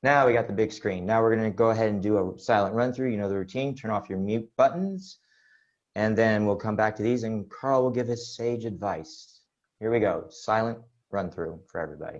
Now we got the big screen. Now we're going to go ahead and do a silent run through. You know the routine. Turn off your mute buttons. And then we'll come back to these and Carl will give his sage advice. Here we go. Silent run through for everybody.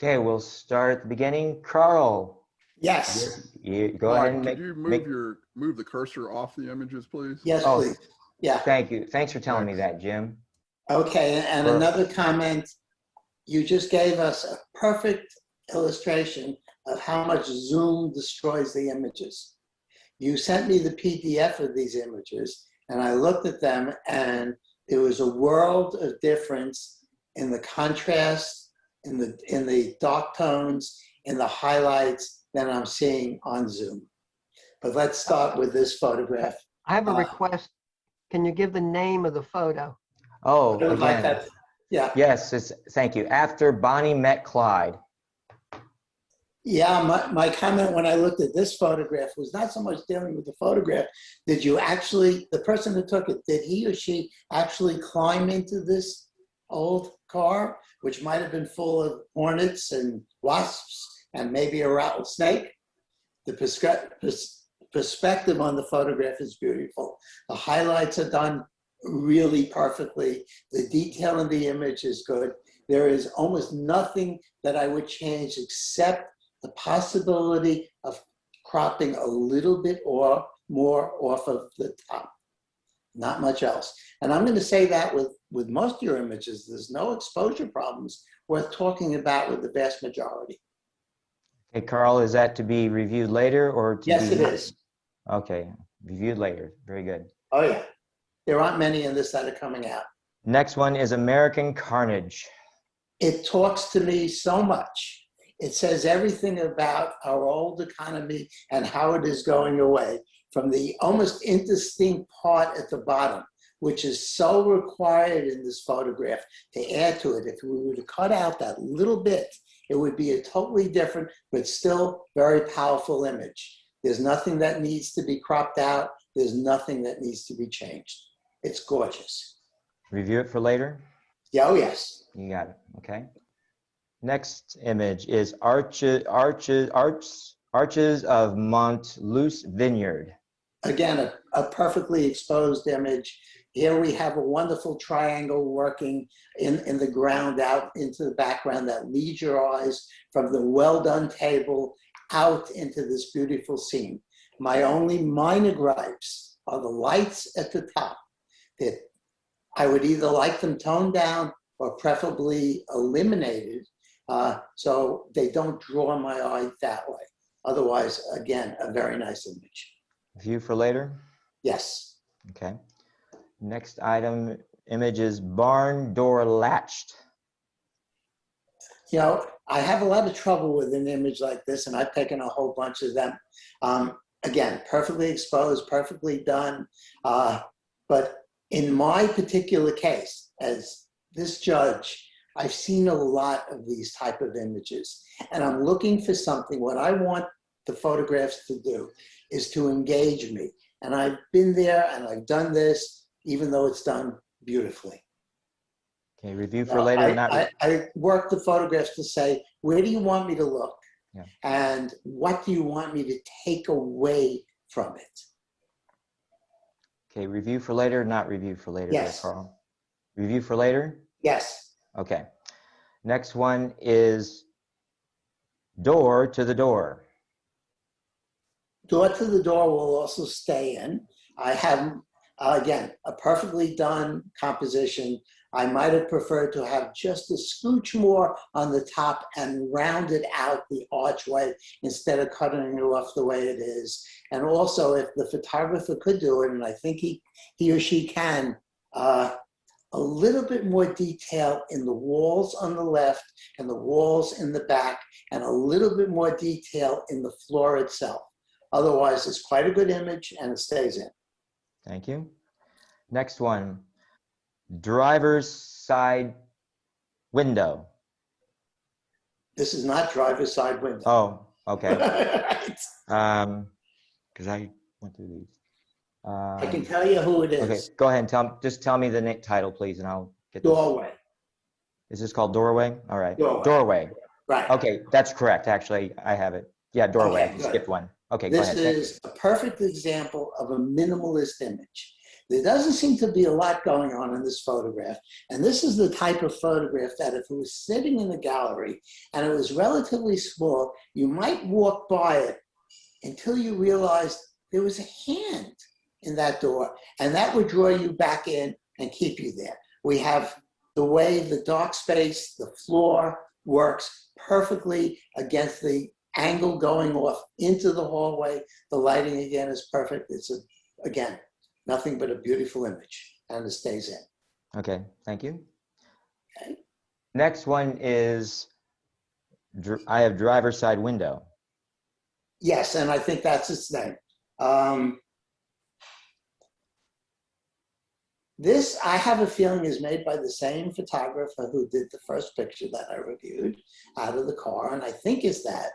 Okay, we'll start at the beginning. Carl. Yes. You go ahead and could you move the cursor off the images, please? Yes, please. Yeah. Thank you. Thanks for telling me that, Jim. Okay, and another comment. You just gave us a perfect illustration of how much zoom destroys the images. You sent me the PDF of these images, and I looked at them, and there was a world of difference in the contrast, in the dark tones, in the highlights than I'm seeing on Zoom. But let's start with this photograph. I have a request. Can you give the name of the photo? Oh, I would like again. that. Yeah. Yes, thank you. After Bonnie met Clyde. Yeah, my comment when I looked at this photograph was not so much dealing with the photograph. Did you actually, the person who took it, did he or she actually climb into this old car, which might have been full of hornets and wasps and maybe a rattlesnake? The perspective on the photograph is beautiful. The highlights are done really perfectly. The detail in the image is good. There is almost nothing that I would change except the possibility of cropping a little bit or more off of the top. Not much else. And I'm going to say that with most of your images, there's no exposure problems worth talking about with the vast majority. Okay, Carl, is that to be reviewed later or to Yes, be... it is. Okay, reviewed later. Very good. Oh, yeah. There aren't many in this that are coming out. Next one is American Carnage. It talks to me so much. It says everything about our old economy and how it is going away, from the almost indistinct part at the bottom, which is so required in this photograph to add to it. If we were to cut out that little bit, it would be a totally different, but still very powerful image. There's nothing that needs to be cropped out There's nothing that needs to be changed. It's gorgeous. Review it for later? Yeah, oh yes. You got it, okay. Next image is Arches of Montluce Vineyard. Again, a perfectly exposed image. Here we have a wonderful triangle working in the ground out into the background that leads your eyes from the well-done table out into this beautiful scene. My only minor gripes are the lights at the top, that I would either like them toned down or preferably eliminated, so they don't draw my eye that way. Otherwise, again, a very nice image. View for later? Yes. Okay. Next item, image is barn door latched. You know, I have a lot of trouble with an image like this, and I've taken a whole bunch of them. Again, perfectly exposed, perfectly done. But in my particular case, as this judge, I've seen a lot of these type of images, and I'm looking for something. What I want the photographs to do is to engage me. And I've been there and I've done this, even though it's done beautifully. Okay, review for later. I work the photographs to say, where do you want me to look? Yeah. And what do you want me to take away from it? Okay, review for later, not review for later, Yes. Carl. Review for later? Yes. Okay. Next one is door to the door. Door to the door will also stay in. I have, again, a perfectly done composition. I might have preferred to have just a scooch more on the top and rounded out the archway instead of cutting it off the way it is. And also, if the photographer could do it, and I think he or she can, a little bit more detail in the walls on the left and the walls in the back, and a little bit more detail in the floor itself. Otherwise, it's quite a good image and it stays in. Thank you. Next one, driver's side window. This is not driver's side window. Oh, okay. Right. Because I went through these. I can tell you who it is. Okay, go ahead and just tell me the title, please, and I'll get this. Doorway. Is this called Doorway? All right. Doorway. Right. Okay, that's correct. Actually, I have it. Yeah, Doorway. Okay, I good. skipped one. Okay, go This ahead. is a perfect example of a minimalist image. There doesn't seem to be a lot going on in this photograph. And this is the type of photograph that if it was sitting in the gallery and it was relatively small, you might walk by it until you realized there was a hand in that door. And that would draw you back in and keep you there. We have the way the dark space, the floor works perfectly against the angle going off into the hallway. The lighting again is perfect. It's again, nothing but a beautiful image, and it stays in. Okay, thank you. Okay. Next one is, I have driver's side window. Yes, and I think that's its name. This, I have a feeling, is made by the same photographer who did the first picture that I reviewed out of the car, and I think is that.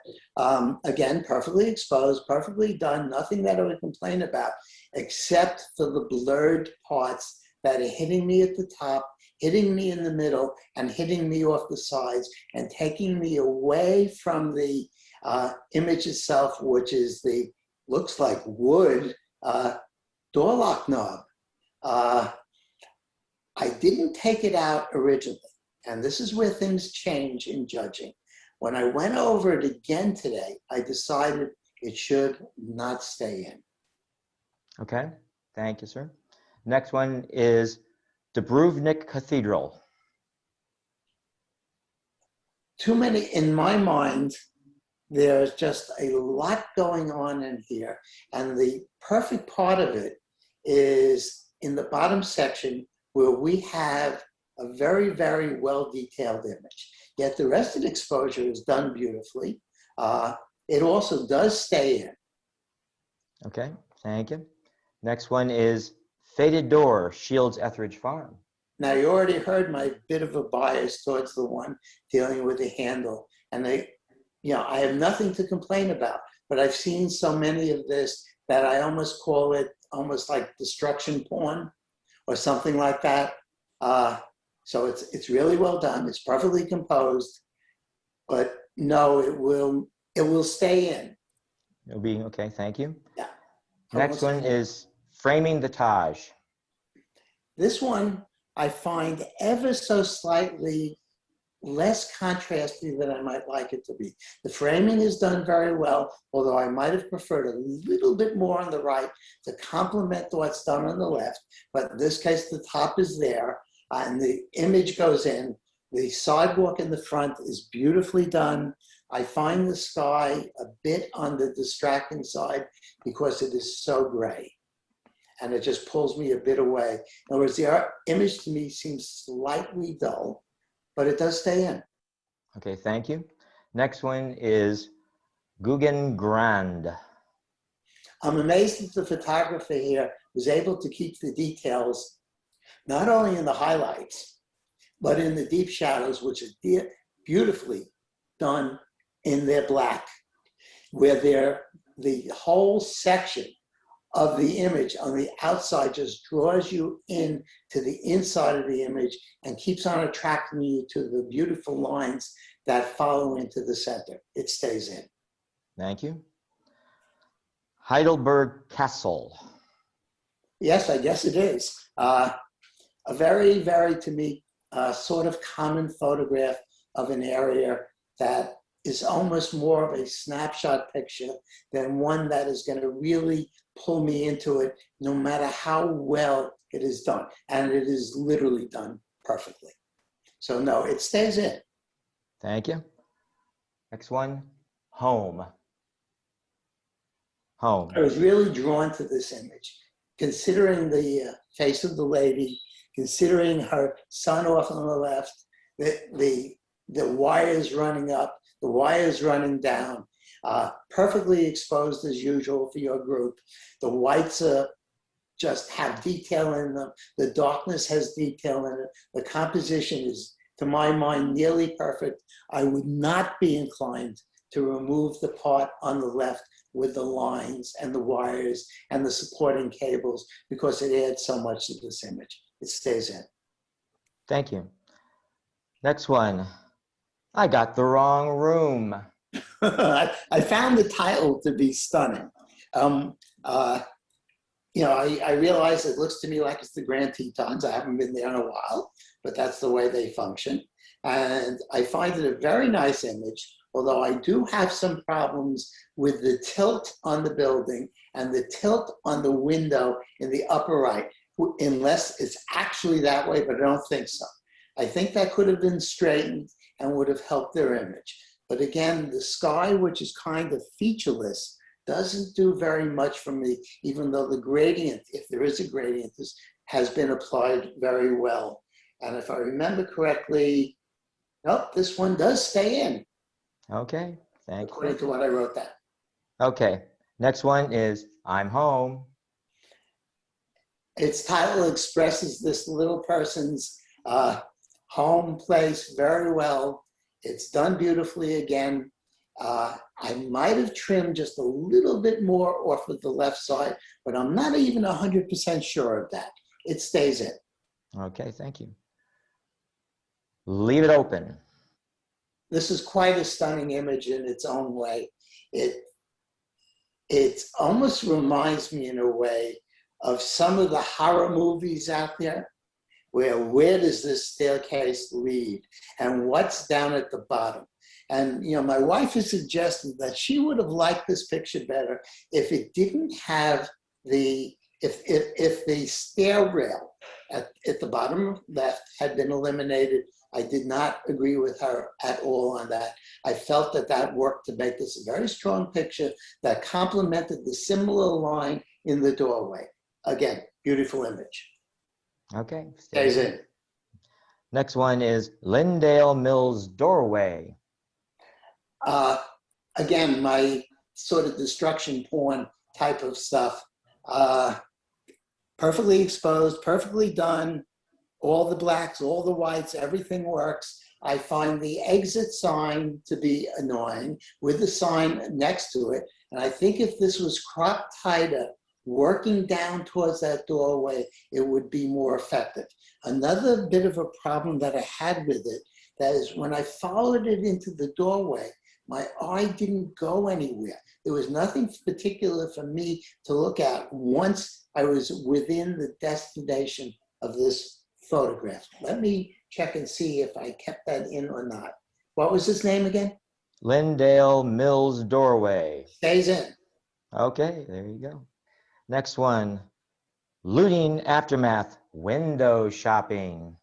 Again, perfectly exposed, perfectly done, nothing that I would complain about, except for the blurred parts that are hitting me at the top, hitting me in the middle, and hitting me off the sides, and taking me away from the image itself, which is the, looks like wood, door lock knob. I didn't take it out originally, and this is where things change in judging. When I went over it again today, I decided it should not stay in. Okay, thank you, sir. Next one is Dubrovnik Cathedral. Too many, in my mind, there's just a lot going on in here, and the perfect part of it is in the bottom section where we have a very, very well-detailed image. Yet the rest of the exposure is done beautifully. It also does stay in. Okay, thank you. Next one is Faded Door, Shields Etheridge Farm. Now, you already heard my bit of a bias towards the one dealing with the handle. And I have nothing to complain about, but I've seen so many of this that I almost call it almost like destruction porn or something like that. So it's really well done. It's perfectly composed, but no, it will stay in. It'll be okay. Thank you. Yeah. Next one is Framing the Taj. This one I find ever so slightly less contrasty than I might like it to be. The framing is done very well, although I might have preferred a little bit more on the right to complement what's done on the left. But in this case, the top is there and the image goes in. The sidewalk in the front is beautifully done. I find the sky a bit on the distracting side because it is so gray. And it just pulls me a bit away. In other words, the image to me seems slightly dull, but it does stay in. Okay, thank you. Next one is Guggen Grand. I'm amazed that the photographer here was able to keep the details, not only in the highlights, but in the deep shadows, which are beautifully done in their black, where the whole section of the image on the outside just draws you in to the inside of the image and keeps on attracting you to the beautiful lines that follow into the center. It stays in. Thank you. Heidelberg Castle. Yes, I guess it is. A very, very, to me, sort of common photograph of an area that is almost more of a snapshot picture than one that is going to really pull me into it, no matter how well it is done. And it is literally done perfectly. So no, it stays in. Thank you. Next one, Home. Home. I was really drawn to this image, considering the face of the lady, considering her son off on the left, the wires running up, the wires running down, perfectly exposed as usual for your group. The whites just have detail in them. The darkness has detail in it. The composition is, to my mind, nearly perfect. I would not be inclined to remove the part on the left with the lines and the wires and the supporting cables because it adds so much to this image. It stays in. Thank you. Next one, I got the wrong room. I found the title to be stunning. You know, I realize it looks to me like it's the Grand Tetons. I haven't been there in a while, but that's the way they function. And I find it a very nice image, although I do have some problems with the tilt on the building and the tilt on the window in the upper right, unless it's actually that way, but I don't think so. I think that could have been straightened and would have helped their image. But again, the sky, which is kind of featureless, doesn't do very much for me, even though the gradient, if there is a gradient, has been applied very well. And if I remember correctly, nope, this one does stay in. Okay, thank you. According to what I wrote down. Okay, next one is I'm Home. Its title expresses this little person's home place very well. It's done beautifully again. I might have trimmed just a little bit more off of the left side, but I'm not even 100% sure of that. It stays in. Okay, thank you. Leave It Open. This is quite a stunning image in its own way. It almost reminds me in a way of some of the horror movies out there, where does this staircase lead and what's down at the bottom? And you know, my wife has suggested that she would have liked this picture better if it didn't have if the stair rail at the bottom left had been eliminated. I did not agree with her at all on that. I felt that worked to make this a very strong picture that complemented the similar line in the doorway. Again, beautiful image. Okay, Stays in. Next one is Lindale Mills Doorway. Again, my sort of destruction porn type of stuff. Perfectly exposed, perfectly done. All the blacks, all the whites, everything works. I find the exit sign to be annoying with the sign next to it. And I think if this was cropped tighter, working down towards that doorway, it would be more effective. Another bit of a problem that I had with it, that is when I followed it into the doorway, my eye didn't go anywhere. There was nothing particular for me to look at once I was within the destination of this photograph. Let me check and see if I kept that in or not. What was his name again? Lindale Mills Doorway. Stays in. Okay, there you go. Next one, looting aftermath, window shopping.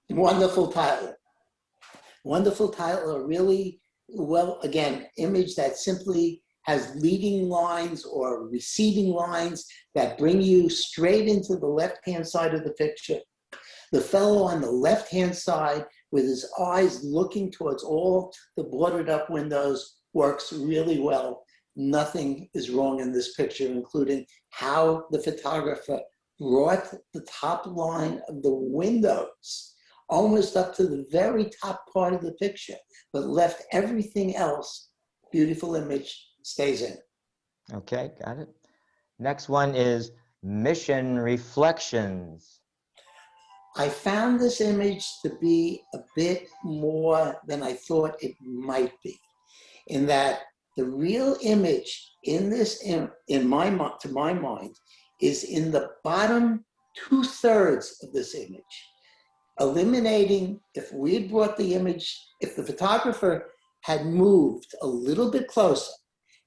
Wonderful title. Wonderful title, a really, well, again, image that simply has leading lines or receding lines that bring you straight into the left-hand side of the picture. The fellow on the left-hand side with his eyes looking towards all the boarded up windows works really well. Nothing is wrong in this picture, including how the photographer brought the top line of the windows almost up to the very top part of the picture, but left everything else. Beautiful image, stays in. Okay, got it. Next one is mission reflections. I found this image to be a bit more than I thought it might be, in that the real image in this, to my mind, is in the bottom 2/3 of this image. Eliminating, if we had brought the image, if the photographer had moved a little bit closer,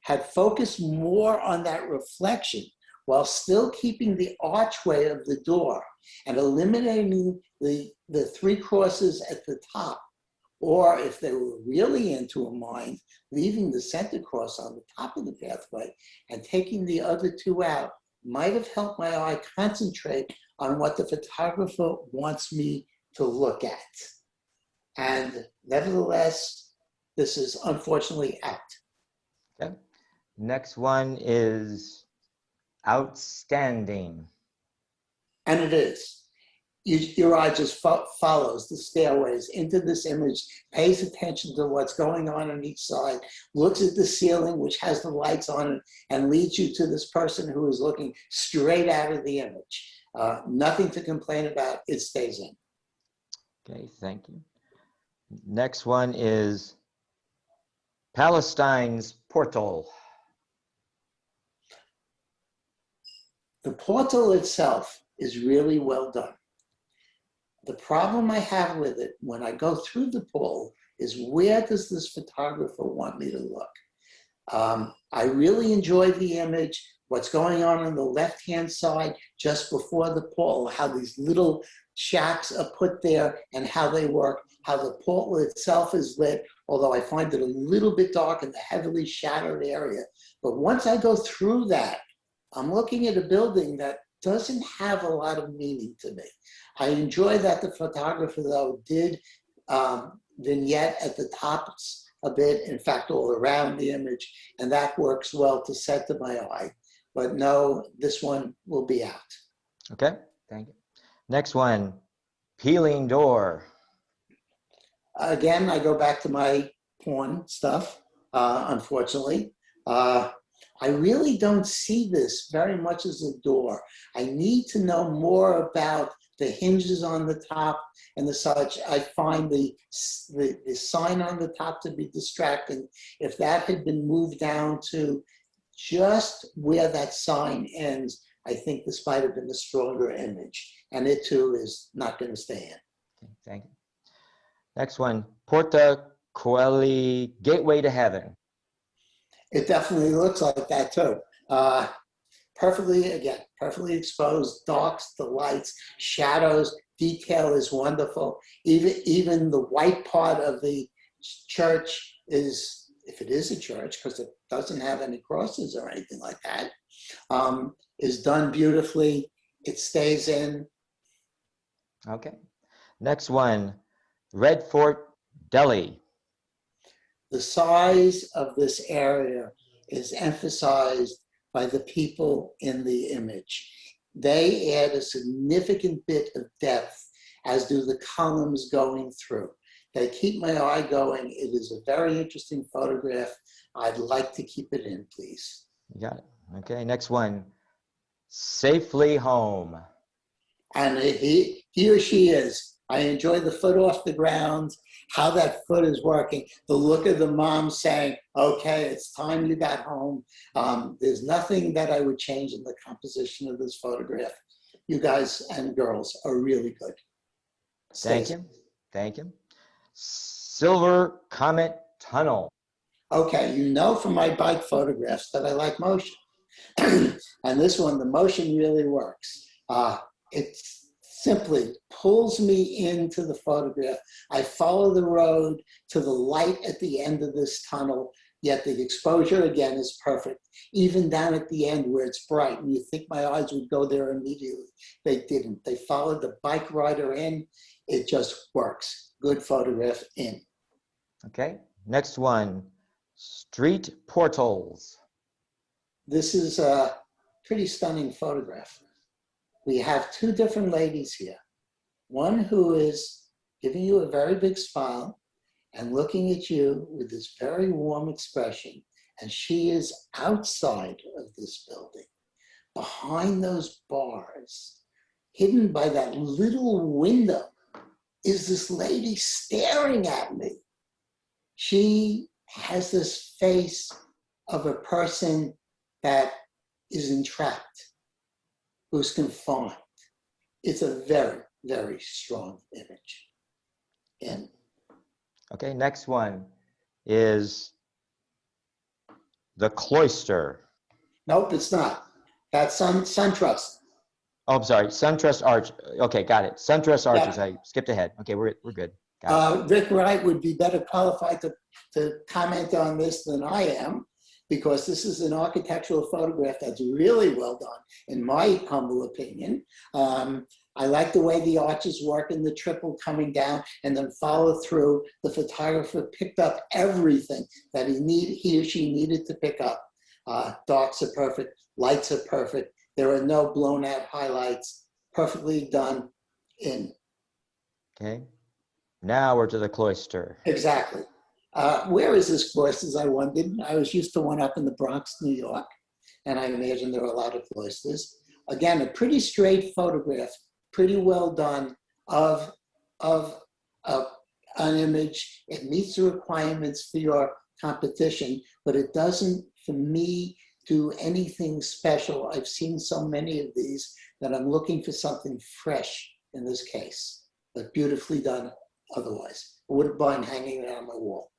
had focused more on that reflection while still keeping the archway of the door and eliminating the three crosses at the top, or if they were really into a mind, leaving the center cross on the top of the pathway and taking the other two out, might have helped my eye concentrate on what the photographer wants me to look at. And nevertheless, this is unfortunately out. Okay. Next one is outstanding. And it is. Your eye just follows the stairways into this image, pays attention to what's going on each side, looks at the ceiling, which has the lights on it, and leads you to this person who is looking straight out of the image. Nothing to complain about, it stays in. Okay, thank you. Next one is Palestine's portal. The portal itself is really well done. The problem I have with it when I go through the portal is, where does this photographer want me to look? I really enjoy the image, what's going on the left-hand side just before the portal, how these little shacks are put there and how they work, how the portal itself is lit, although I find it a little bit dark in the heavily shadowed area. But once I go through that, I'm looking at a building that doesn't have a lot of meaning to me. I enjoy that the photographer, though, did vignette at the tops a bit, in fact, all around the image, and that works well to center my eye. But no, this one will be out. Okay, thank you. Next one, peeling door. Again, I go back to my porn stuff, unfortunately. I really don't see this very much as a door. I need to know more about the hinges on the top and the such. I find the sign on the top to be distracting. If that had been moved down to just where that sign ends, I think this might have been a stronger image. And it too is not going to stay in. Okay, thank you. Next one, Porta Coeli, Gateway to Heaven. It definitely looks like that too. Perfectly exposed, darks, the lights, shadows, detail is wonderful. Even the white part of the church is, if it is a church, because it doesn't have any crosses or anything like that, is done beautifully. It stays in. Okay. Next one, Red Fort, Delhi. The size of this area is emphasized by the people in the image. They add a significant bit of depth, as do the columns going through. They keep my eye going. It is a very interesting photograph. I'd like to keep it in, please. You got it. Okay, next one. Safely home. And he or she is. I enjoy the foot off the ground, how that foot is working, the look of the mom saying, okay, it's time you got home. There's nothing that I would change in the composition of this photograph. You guys and girls are really good. Thank you. Thank you. Silver Comet Tunnel. Okay, you know from my bike photographs that I like motion. And this one, the motion really works. It simply pulls me into the photograph. I follow the road to the light at the end of this tunnel, yet the exposure again is perfect. Even down at the end where it's bright and you think my eyes would go there immediately. They didn't. They followed the bike rider in. It just works. Good photograph in. Okay, next one. Street portals. This is a pretty stunning photograph. We have two different ladies here. One who is giving you a very big smile and looking at you with this very warm expression. And she is outside of this building, behind those bars, hidden by that little window, is this lady staring at me. She has this face of a person that is entrapped, who's confined. It's a very, very strong image. And okay, next one is the cloister. nope, it's not. That's SunTrust. Oh, I'm sorry, SunTrust Arch. Okay, got it. SunTrust Arches. Yeah. I skipped ahead. Okay, we're good. Got Rick Wright would be better qualified to comment on this than I am, because this is an architectural photograph that's really well done, in my humble opinion. I like the way the arches work and the triple coming down and then follow through. The photographer picked up everything that he or she needed to pick up. Darks are perfect, lights are perfect. There are no blown out highlights, perfectly done in. it. Okay, now we're to the cloister. Exactly. Where is this cloisters, I wondered. I was used to one up in the Bronx, New York, and I imagine there are a lot of cloisters. Again, a pretty straight photograph, pretty well done of an image. It meets the requirements for your competition, but it doesn't, for me, do anything special. I've seen so many of these that I'm looking for something fresh in this case, but beautifully done otherwise. I wouldn't mind hanging it on my wall.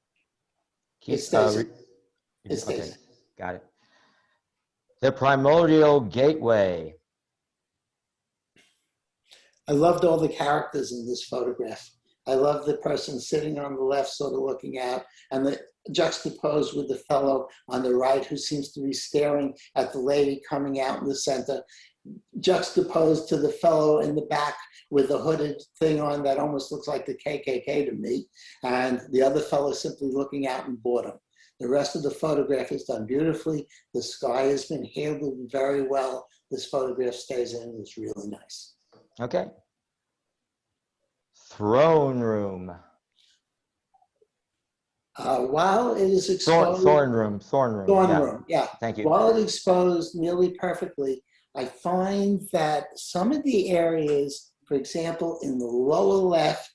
It stays. It stays. Okay, got it. The Primordial Gateway. I loved all the characters in this photograph. I love the person sitting on the left, sort of looking out, and the juxtaposed with the fellow on the right who seems to be staring at the lady coming out in the center, juxtaposed to the fellow in the back with the hooded thing on that almost looks like the KKK to me, and the other fellow simply looking out in boredom. The rest of the photograph is done beautifully. The sky has been handled very well. This photograph stays in. It's really nice. Okay. Throne room. While it is exposed... Thorn room. Yeah. Thank you. While it's exposed nearly perfectly, I find that some of the areas, for example, in the lower left,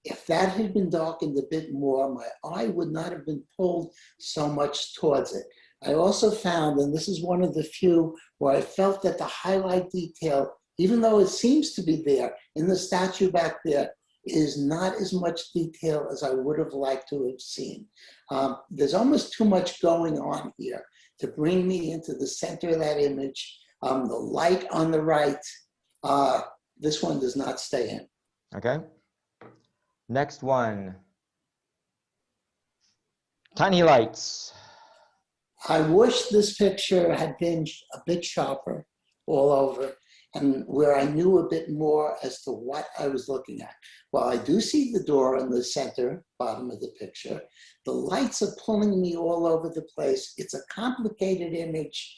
if that had been darkened a bit more, my eye would not have been pulled so much towards it. I also found, and this is one of the few, where I felt that the highlight detail, even though it seems to be there in the statue back there, is not as much detail as I would have liked to have seen. There's almost too much going on here to bring me into the center of that image. The light on the right, this one does not stay in. Okay. Next one. Tiny lights. I wish this picture had been a bit sharper all over, and where I knew a bit more as to what I was looking at. While I do see the door in the center, bottom of the picture, the lights are pulling me all over the place. It's a complicated image,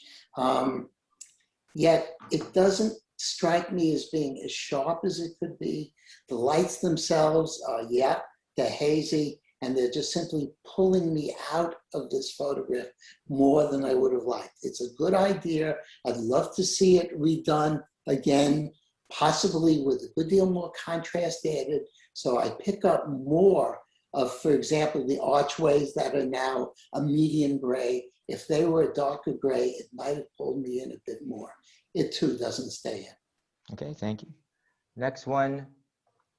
yet it doesn't strike me as being as sharp as it could be. The lights themselves are, yeah, they're hazy. and they're just simply pulling me out of this photograph more than I would have liked. It's a good idea. I'd love to see it redone again, possibly with a good deal more contrast added, so I pick up more of, for example, the archways that are now a medium gray. If they were a darker gray, it might have pulled me in a bit more. It too doesn't stay in. Okay, thank you. Next one,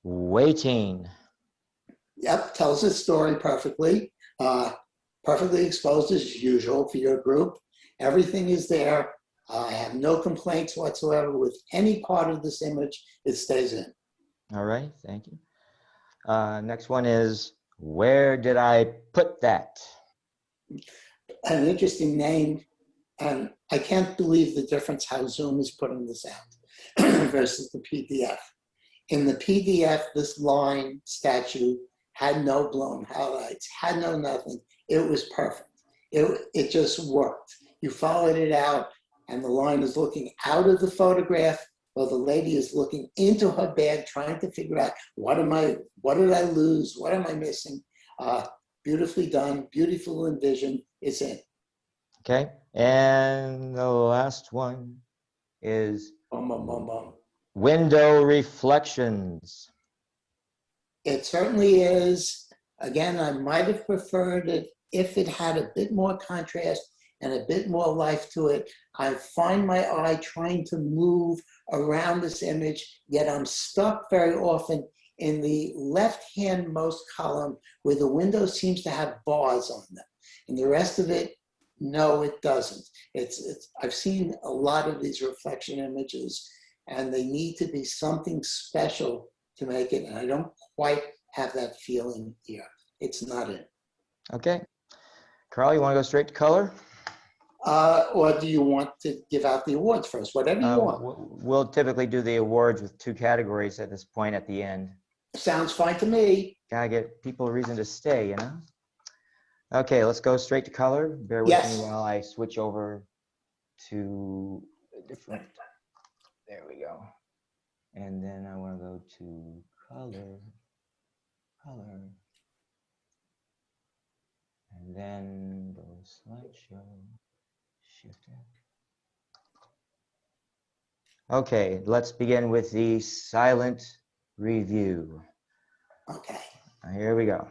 waiting. Yep, tells its story perfectly. Perfectly exposed as usual for your group. Everything is there. I have no complaints whatsoever with any part of this image. It stays in. All right, thank you. Next one is, where did I put that? An interesting name, and I can't believe the difference how Zoom is putting this out versus the PDF. In the PDF, this line statue had no blown highlights, had no nothing. It was perfect. It just worked. You followed it out, and the line is looking out of the photograph, while the lady is looking into her bag, trying to figure out what did I lose? What am I missing? Beautifully done, beautiful envisioned. It's in. Okay, and the last one is Boom, boom, boom, boom. window reflections. It certainly is. Again, I might have preferred it if it had a bit more contrast and a bit more life to it. I find my eye trying to move around this image, yet I'm stuck very often in the left-hand most column where the window seems to have bars on them. And the rest of it, no, it doesn't. I've seen a lot of these reflection images, and they need to be something special to make it, and I don't quite have that feeling here. It's not in. Okay, Carl, you want to go straight to color? Or do you want to give out the awards first? Whatever you want. We'll typically do the awards with 2 categories at this point at the end. Sounds fine to me. Gotta get people a reason to stay, you know? Okay, let's go straight to color. Bear with Yes. me while I switch over to a different. There we go. And then I want to go to color. And then go slideshow. Shift F. Okay, let's begin with the silent review. Okay. Here we go.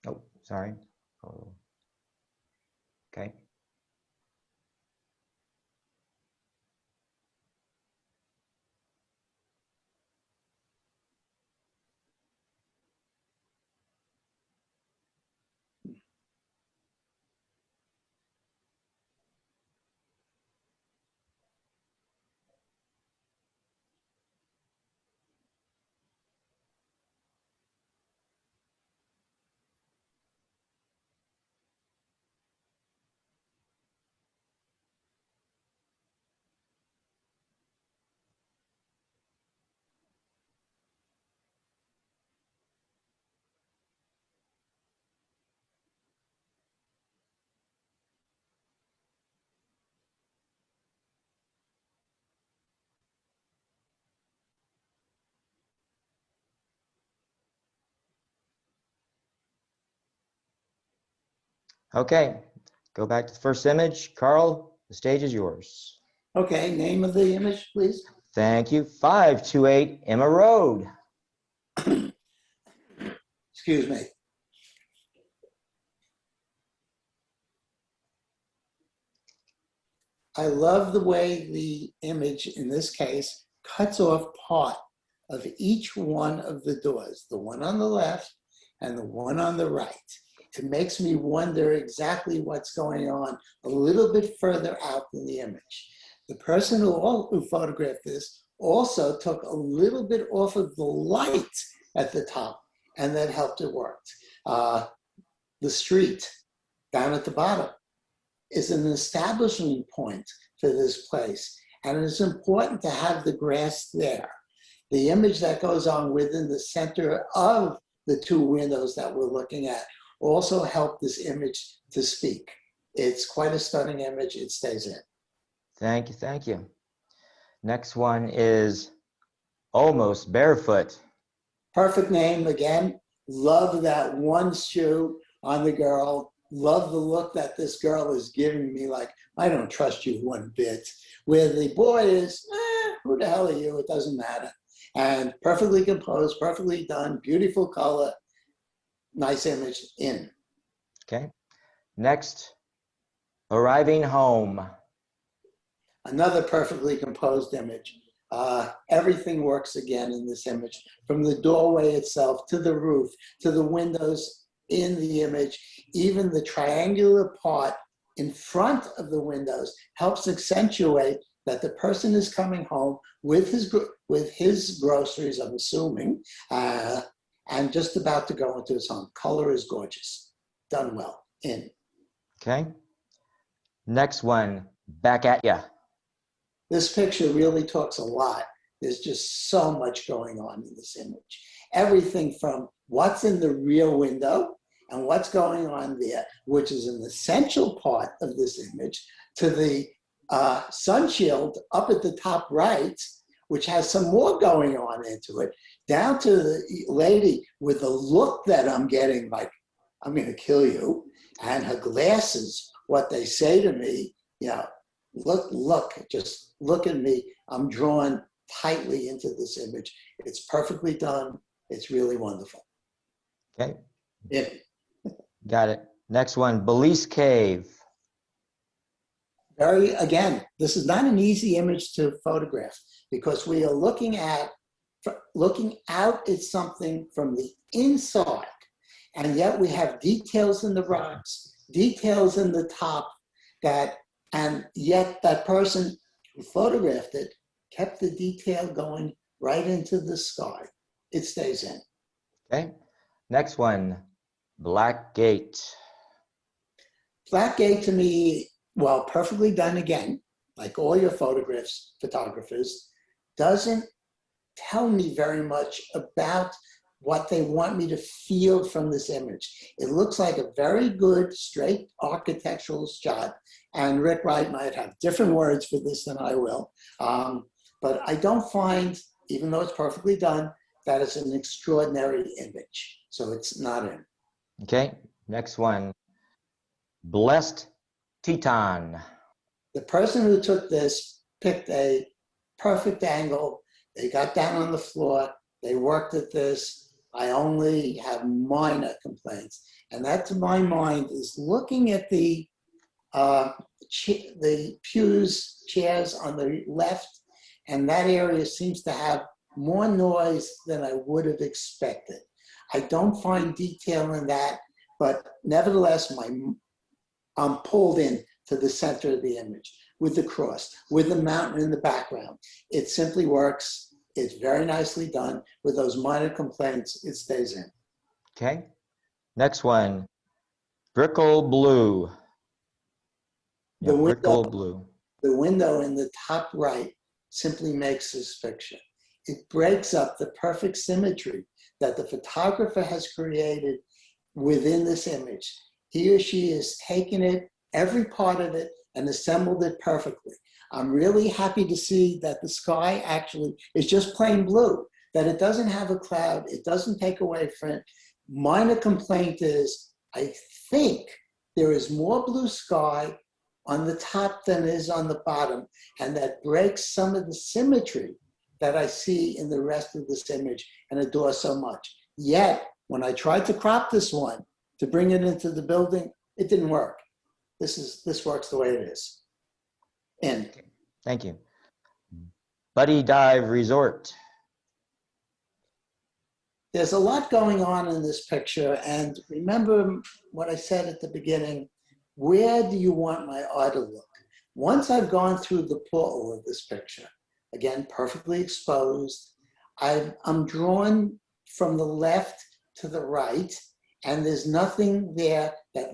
Oh, sorry. Oh. Okay. Okay, go back to the first image. Carl, the stage is yours. Okay, name of the image, please. Thank you. 528 Emma Road. Excuse me. I love the way the image, in this case, cuts off part of each one of the doors, the one on the left and the one on the right. It makes me wonder exactly what's going on a little bit further out in the image. The person who photographed this also took a little bit off of the light at the top, and that helped it work. The street down at the bottom is an establishment point for this place, and it's important to have the grass there. The image that goes on within the center of the two windows that we're looking at also helped this image to speak. It's quite a stunning image. It stays in. Thank you, thank you. Next one is Almost Barefoot. Perfect name again. Love that one shoe on the girl. Love the look that this girl is giving me, like, I don't trust you one bit. Where the boy is, who the hell are you? It doesn't matter. And perfectly composed, perfectly done, beautiful color, nice image in. Okay. Next, Arriving Home. Another perfectly composed image. Everything works again in this image, from the doorway itself to the roof, to the windows in the image. Even the triangular part in front of the windows helps accentuate that the person is coming home with his groceries, I'm assuming, and just about to go into his home. Color is gorgeous. Done well. In. Okay. Next one, Back at Ya. This picture really talks a lot. There's just so much going on in this image. Everything from what's in the rear window and what's going on there, which is an essential part of this image, to the sun shield up at the top right, which has some more going on into it, down to the lady with the look that I'm getting, like, I'm going to kill you, and her glasses, what they say to me, you know, look, just look at me. I'm drawn tightly into this image. It's perfectly done. It's really wonderful. Okay. Yeah. Got it. Next one, Belize Cave. Again, this is not an easy image to photograph because we are looking out at something from the inside, and yet we have details in the rocks, details in the top and yet that person who photographed it kept the detail going right into the sky. It stays in. Okay. Next one, Black Gate. Black Gate to me, well, perfectly done again, like all your photographers, doesn't tell me very much about what they want me to feel from this image. It looks like a very good, straight architectural shot, and Rick Wright might have different words for this than I will, but I don't find, even though it's perfectly done, that it's an extraordinary image, so it's not in. Okay, next one, Blessed Teton. The person who took this picked a perfect angle. They got down on the floor. They worked at this. I only have minor complaints. And that, to my mind, is looking at the pews, chairs on the left, and that area seems to have more noise than I would have expected. I don't find detail in that, but nevertheless, I'm pulled in to the center of the image with the cross, with the mountain in the background. It simply works. It's very nicely done. With those minor complaints, it stays in. Okay. Next one, Brickle Blue. Yeah, Brickle Blue. The window in the top right simply makes this picture. It breaks up the perfect symmetry that the photographer has created within this image. He or she has taken it, every part of it, and assembled it perfectly. I'm really happy to see that the sky actually is just plain blue, that it doesn't have a cloud, it doesn't take away from it. Minor complaint is, I think there is more blue sky on the top than is on the bottom, and that breaks some of the symmetry that I see in the rest of this image and adore so much. Yet, when I tried to crop this one to bring it into the building, it didn't work. This works the way it is. End. Thank you. Buddy Dive Resort. There's a lot going on in this picture, and remember what I said at the beginning, where do you want my eye to look? Once I've gone through the portal of this picture, again, perfectly exposed, I'm drawn from the left to the right, and there's nothing there that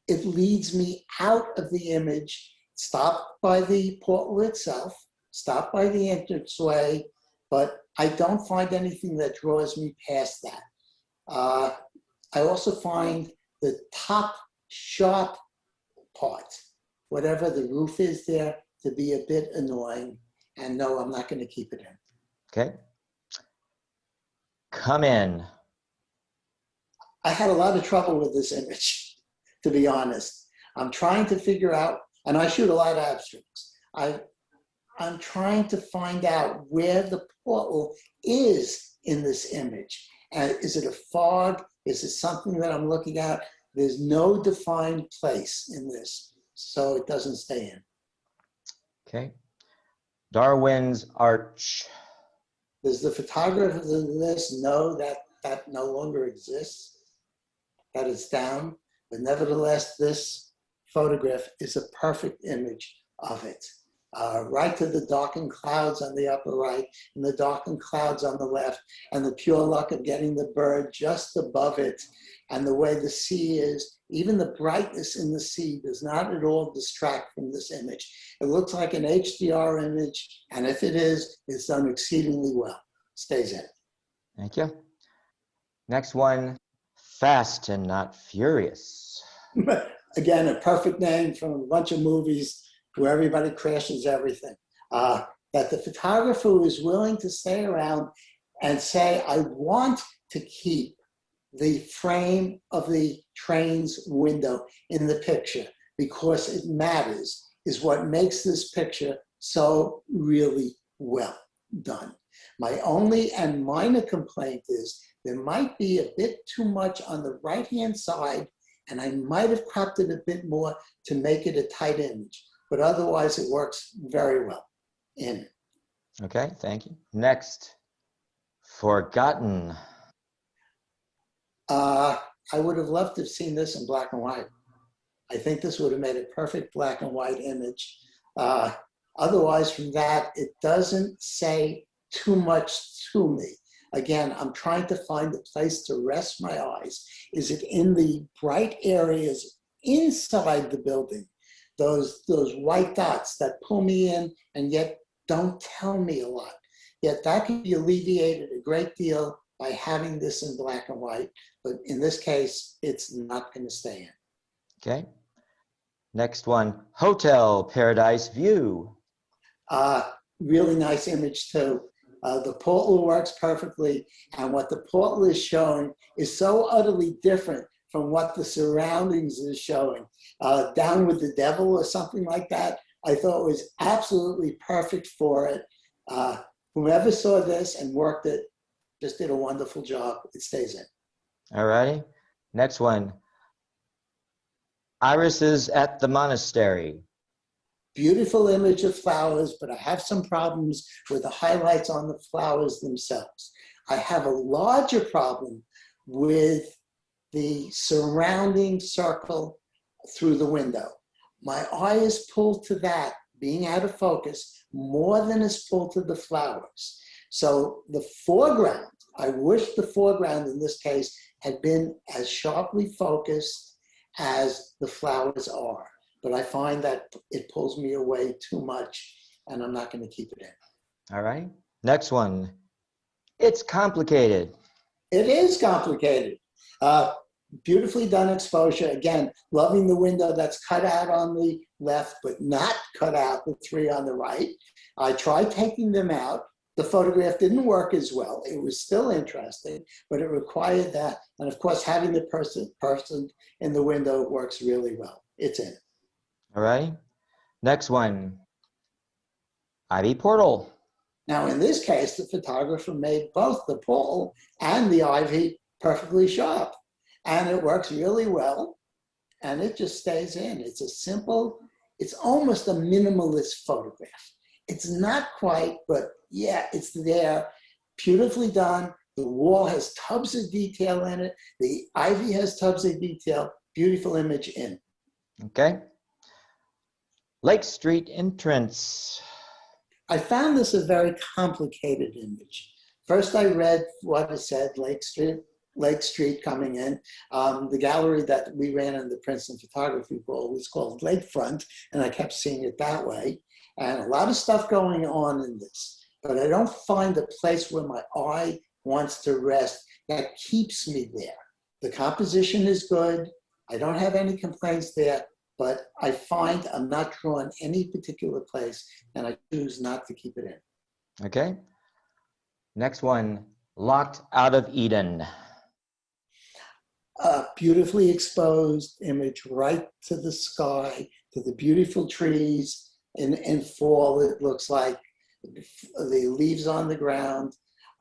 it leads me out of the image, stopped by the portal itself, stopped by the entranceway, but I don't find anything that draws me past that. I also find the top sharp part, whatever the roof is there, to be a bit annoying. And no, I'm not going to keep it in. Okay. Come in. I had a lot of trouble with this image, to be honest. I'm trying to figure out, and I shoot a lot of abstracts. I'm trying to find out where the portal is in this image. And is it a fog? Is it something that I'm looking at? There's no defined place in this, so it doesn't stay in. Okay. Darwin's Arch. Does the photographer in this know that that no longer exists, that it's down? But nevertheless, this photograph is a perfect image of it. Right to the darkened clouds on the upper right and the darkened clouds on the left, and the pure luck of getting the bird just above it, and the way the sea is, even the brightness in the sea does not at all distract from this image. It looks like an HDR image, and if it is, it's done exceedingly well. Stays in. Thank you. Next one, Fast and Not Furious. Again, a perfect name from a bunch of movies where everybody crashes everything. That the photographer is willing to stay around and say, I want to keep the frame of the train's window in the picture because it matters, is what makes this picture so really well done. My only and minor complaint is there might be a bit too much on the right-hand side, and I might have cropped it a bit more to make it a tight image. But otherwise, it works very well in. Okay, thank you. Next, Forgotten. I would have loved to have seen this in black and white. I think this would have made a perfect black and white image. Otherwise, from that, it doesn't say too much to me. Again, I'm trying to find a place to rest my eyes. Is it in the bright areas inside the building? Those white dots that pull me in and yet don't tell me a lot. Yet that can be alleviated a great deal by having this in black and white. But in this case, it's not going to stay in. Okay. Next one, Hotel Paradise View. Really nice image too. The portal works perfectly, and what the portal is showing is so utterly different from what the surroundings is showing. Down with the Devil or something like that, I thought was absolutely perfect for it. Whoever saw this and worked it just did a wonderful job. It stays in. All righty. Next one, Irises at the Monastery. Beautiful image of flowers, but I have some problems with the highlights on the flowers themselves. I have a larger problem with the surrounding circle through the window. My eye is pulled to that, being out of focus, more than is pulled to the flowers. So the foreground, I wish the foreground in this case had been as sharply focused as the flowers are. But I find that it pulls me away too much, and I'm not going to keep it in. All right. Next one, It's Complicated. It is complicated. Beautifully done exposure. Again, loving the window that's cut out on the left, but not cut out the three on the right. I tried taking them out, the photograph didn't work as well. It was still interesting, but it required that. And of course, having the person in the window works really well. It's in. All right. Next one. Ivy portal. Now, in this case, the photographer made both the portal and the ivy perfectly sharp. And it works really well. And it just stays in. It's a simple, it's almost a minimalist photograph. It's not quite, but yeah, it's there. Beautifully done. The wall has tubs of detail in it. The ivy has tubs of detail. Beautiful image in. Okay. Lake Street entrance. I found this a very complicated image. First, I read what it said, Lake Street coming in. The gallery that we ran in the Princeton Photography Ball was called Lakefront, and I kept seeing it that way. And a lot of stuff going on in this, but I don't find a place where my eye wants to rest that keeps me there. The composition is good. I don't have any complaints there, but I find I'm not drawn any particular place, and I choose not to keep it in. Okay. Next one, locked out of Eden. A beautifully exposed image right to the sky, to the beautiful trees. In fall, it looks like the leaves on the ground.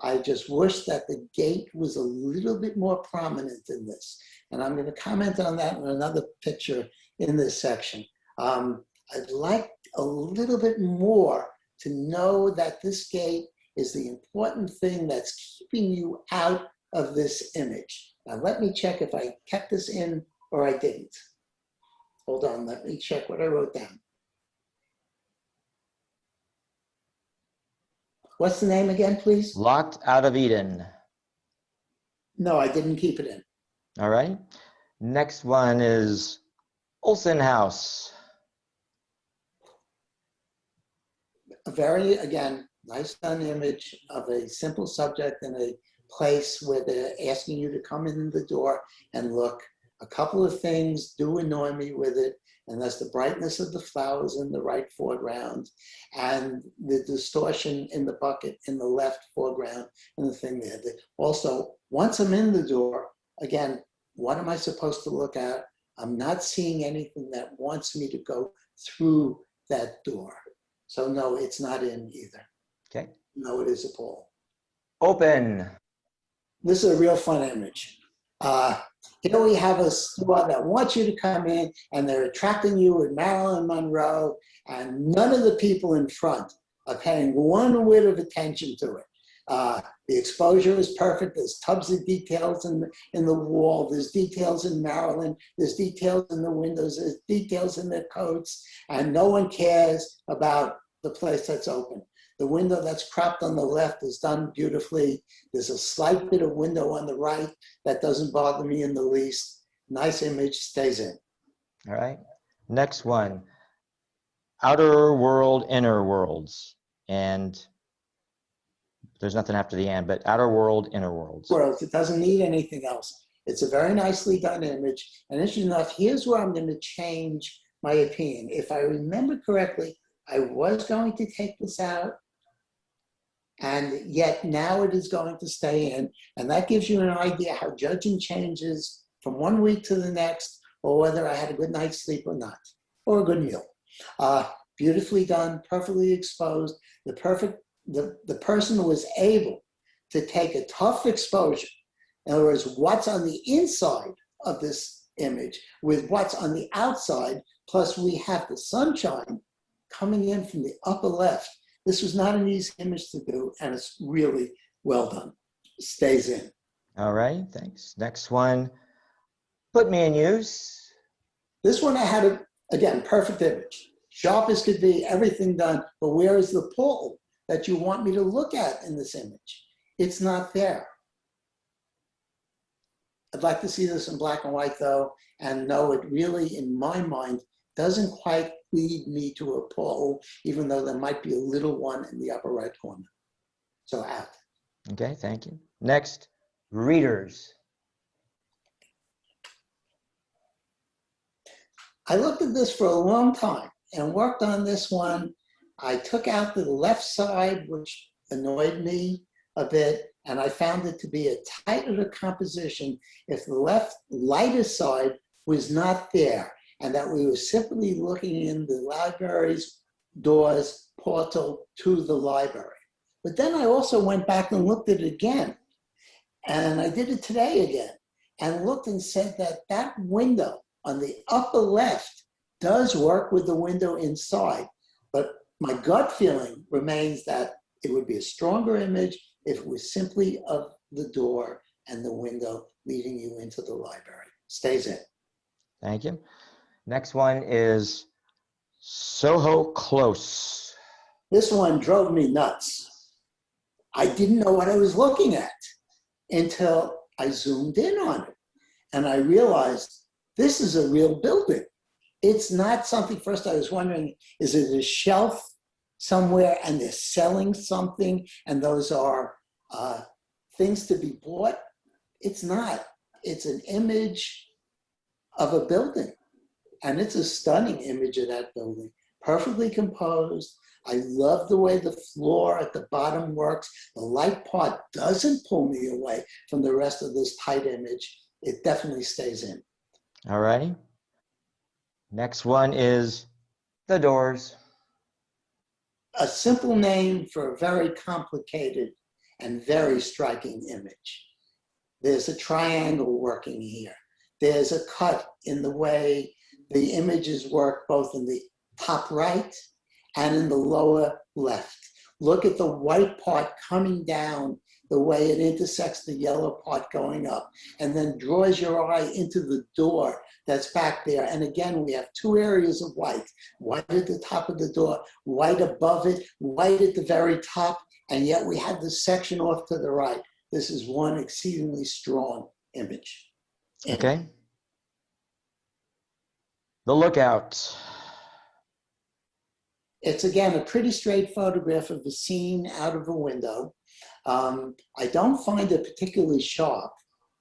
I just wish that the gate was a little bit more prominent in this. And I'm going to comment on that in another picture in this section. I'd like a little bit more to know that this gate is the important thing that's keeping you out of this image. Now, let me check if I kept this in or I didn't. Hold on, let me check what I wrote down. What's the name again, please? Locked out of Eden. No, I didn't keep it in. All right. Next one is Olsen House. A very, again, nice done image of a simple subject in a place where they're asking you to come in the door and look. A couple of things do annoy me with it, and that's the brightness of the flowers in the right foreground and the distortion in the bucket in the left foreground and the thing there. Also, once I'm in the door, again, what am I supposed to look at? I'm not seeing anything that wants me to go through that door. So no, it's not in either. Okay. No, it is a pole. Open. This is a real fun image. Here we have a store that wants you to come in, and they're attracting you with Marilyn Monroe, and none of the people in front are paying one whit of attention to it. The exposure is perfect. There's tubs of details in the wall. There's details in Marilyn. There's details in the windows. There's details in their coats, and no one cares about the place that's open. The window that's cropped on the left is done beautifully. There's a slight bit of window on the right that doesn't bother me in the least. Nice image, stays in. All right. Next one, outer world, inner worlds. And there's nothing after the and, but outer world, inner worlds. Worlds, it doesn't need anything else. It's a very nicely done image. And interesting enough, here's where I'm going to change my opinion. If I remember correctly, I was going to take this out, and yet now it is going to stay in. And that gives you an idea how judging changes from one week to the next, or whether I had a good night's sleep or not, or a good meal. Beautifully done, perfectly exposed. The person was able to take a tough exposure. In other words, what's on the inside of this image with what's on the outside, plus we have the sunshine coming in from the upper left. This was not an easy image to do, and it's really well done. Stays in. All right, thanks. Next one, put me in use. This one I had, again, perfect image. Sharp as could be, everything done, but where is the pull that you want me to look at in this image? It's not there. I'd like to see this in black and white though, and no, it really, in my mind, doesn't quite lead me to a pole, even though there might be a little one in the upper right corner. So out. Okay, thank you. Next, readers. I looked at this for a long time and worked on this one. I took out the left side, which annoyed me a bit, and I found it to be a tighter composition if the left lighter side was not there, and that we were simply looking in the library's doors portal to the library. But then I also went back and looked at it again, and I did it today again, and looked and said that that window on the upper left does work with the window inside, but my gut feeling remains that it would be a stronger image if it was simply of the door and the window leading you into the library. Stays in. Thank you. Next one is Soho Close. This one drove me nuts. I didn't know what I was looking at until I zoomed in on it. And I realized this is a real building. It's not something, first I was wondering, is it a shelf somewhere and they're selling something and those are things to be bought? It's not. It's an image of a building. And it's a stunning image of that building, perfectly composed. I love the way the floor at the bottom works. The light part doesn't pull me away from the rest of this tight image. It definitely stays in. All righty. Next one is The Doors. A simple name for a very complicated and very striking image. There's a triangle working here. There's a cut in the way the images work both in the top right and in the lower left. Look at the white part coming down the way it intersects the yellow part going up, and then draws your eye into the door that's back there. And again, we have two areas of white. White at the top of the door, white above it, white at the very top, and yet we have this section off to the right. This is one exceedingly strong image. Okay. The Lookout. It's again a pretty straight photograph of a scene out of a window. I don't find it particularly sharp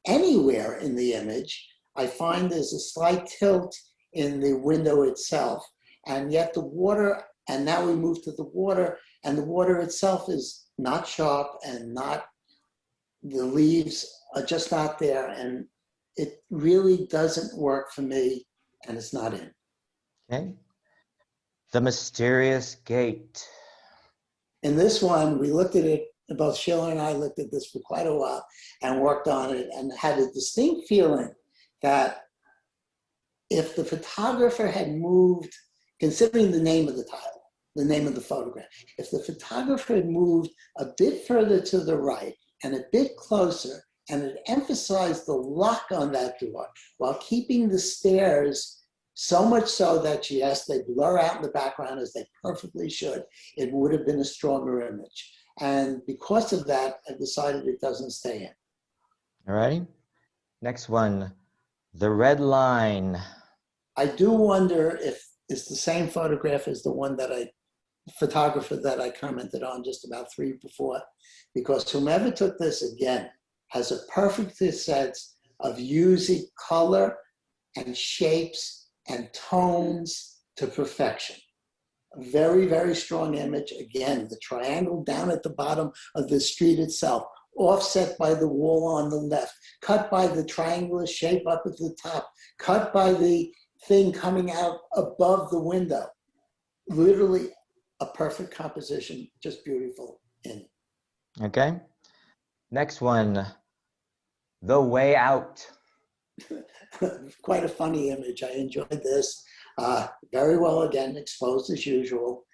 anywhere in the image. I find there's a slight tilt in the window itself, and yet the water, and now we move to the water, and the water itself is not sharp and not, the leaves are just not there, and it really doesn't work for me, and it's not in. Okay. The Mysterious Gate. In this one, we looked at it, both Sheila and I looked at this for quite a while and worked on it and had a distinct feeling that if the photographer had moved, considering the name of the title, the name of the photograph, if the photographer had moved a bit further to the right and a bit closer and had emphasized the lock on that door while keeping the stairs so much so that, yes, they blur out in the background as they perfectly should, it would have been a stronger image. And because of that, I decided it doesn't stay in. All righty. Next one, The Red Line. I do wonder if it's the same photograph as the one that photographer that I commented on just about 3 before, because whomever took this again has a perfect sense of using color and shapes and tones to perfection. A very, very strong image. Again, the triangle down at the bottom of the street itself, offset by the wall on the left, cut by the triangular shape up at the top, cut by the thing coming out above the window. Literally a perfect composition, just beautiful. Okay. Next one, The Way Out. Quite a funny image. I enjoyed this. Very well, again, exposed as usual.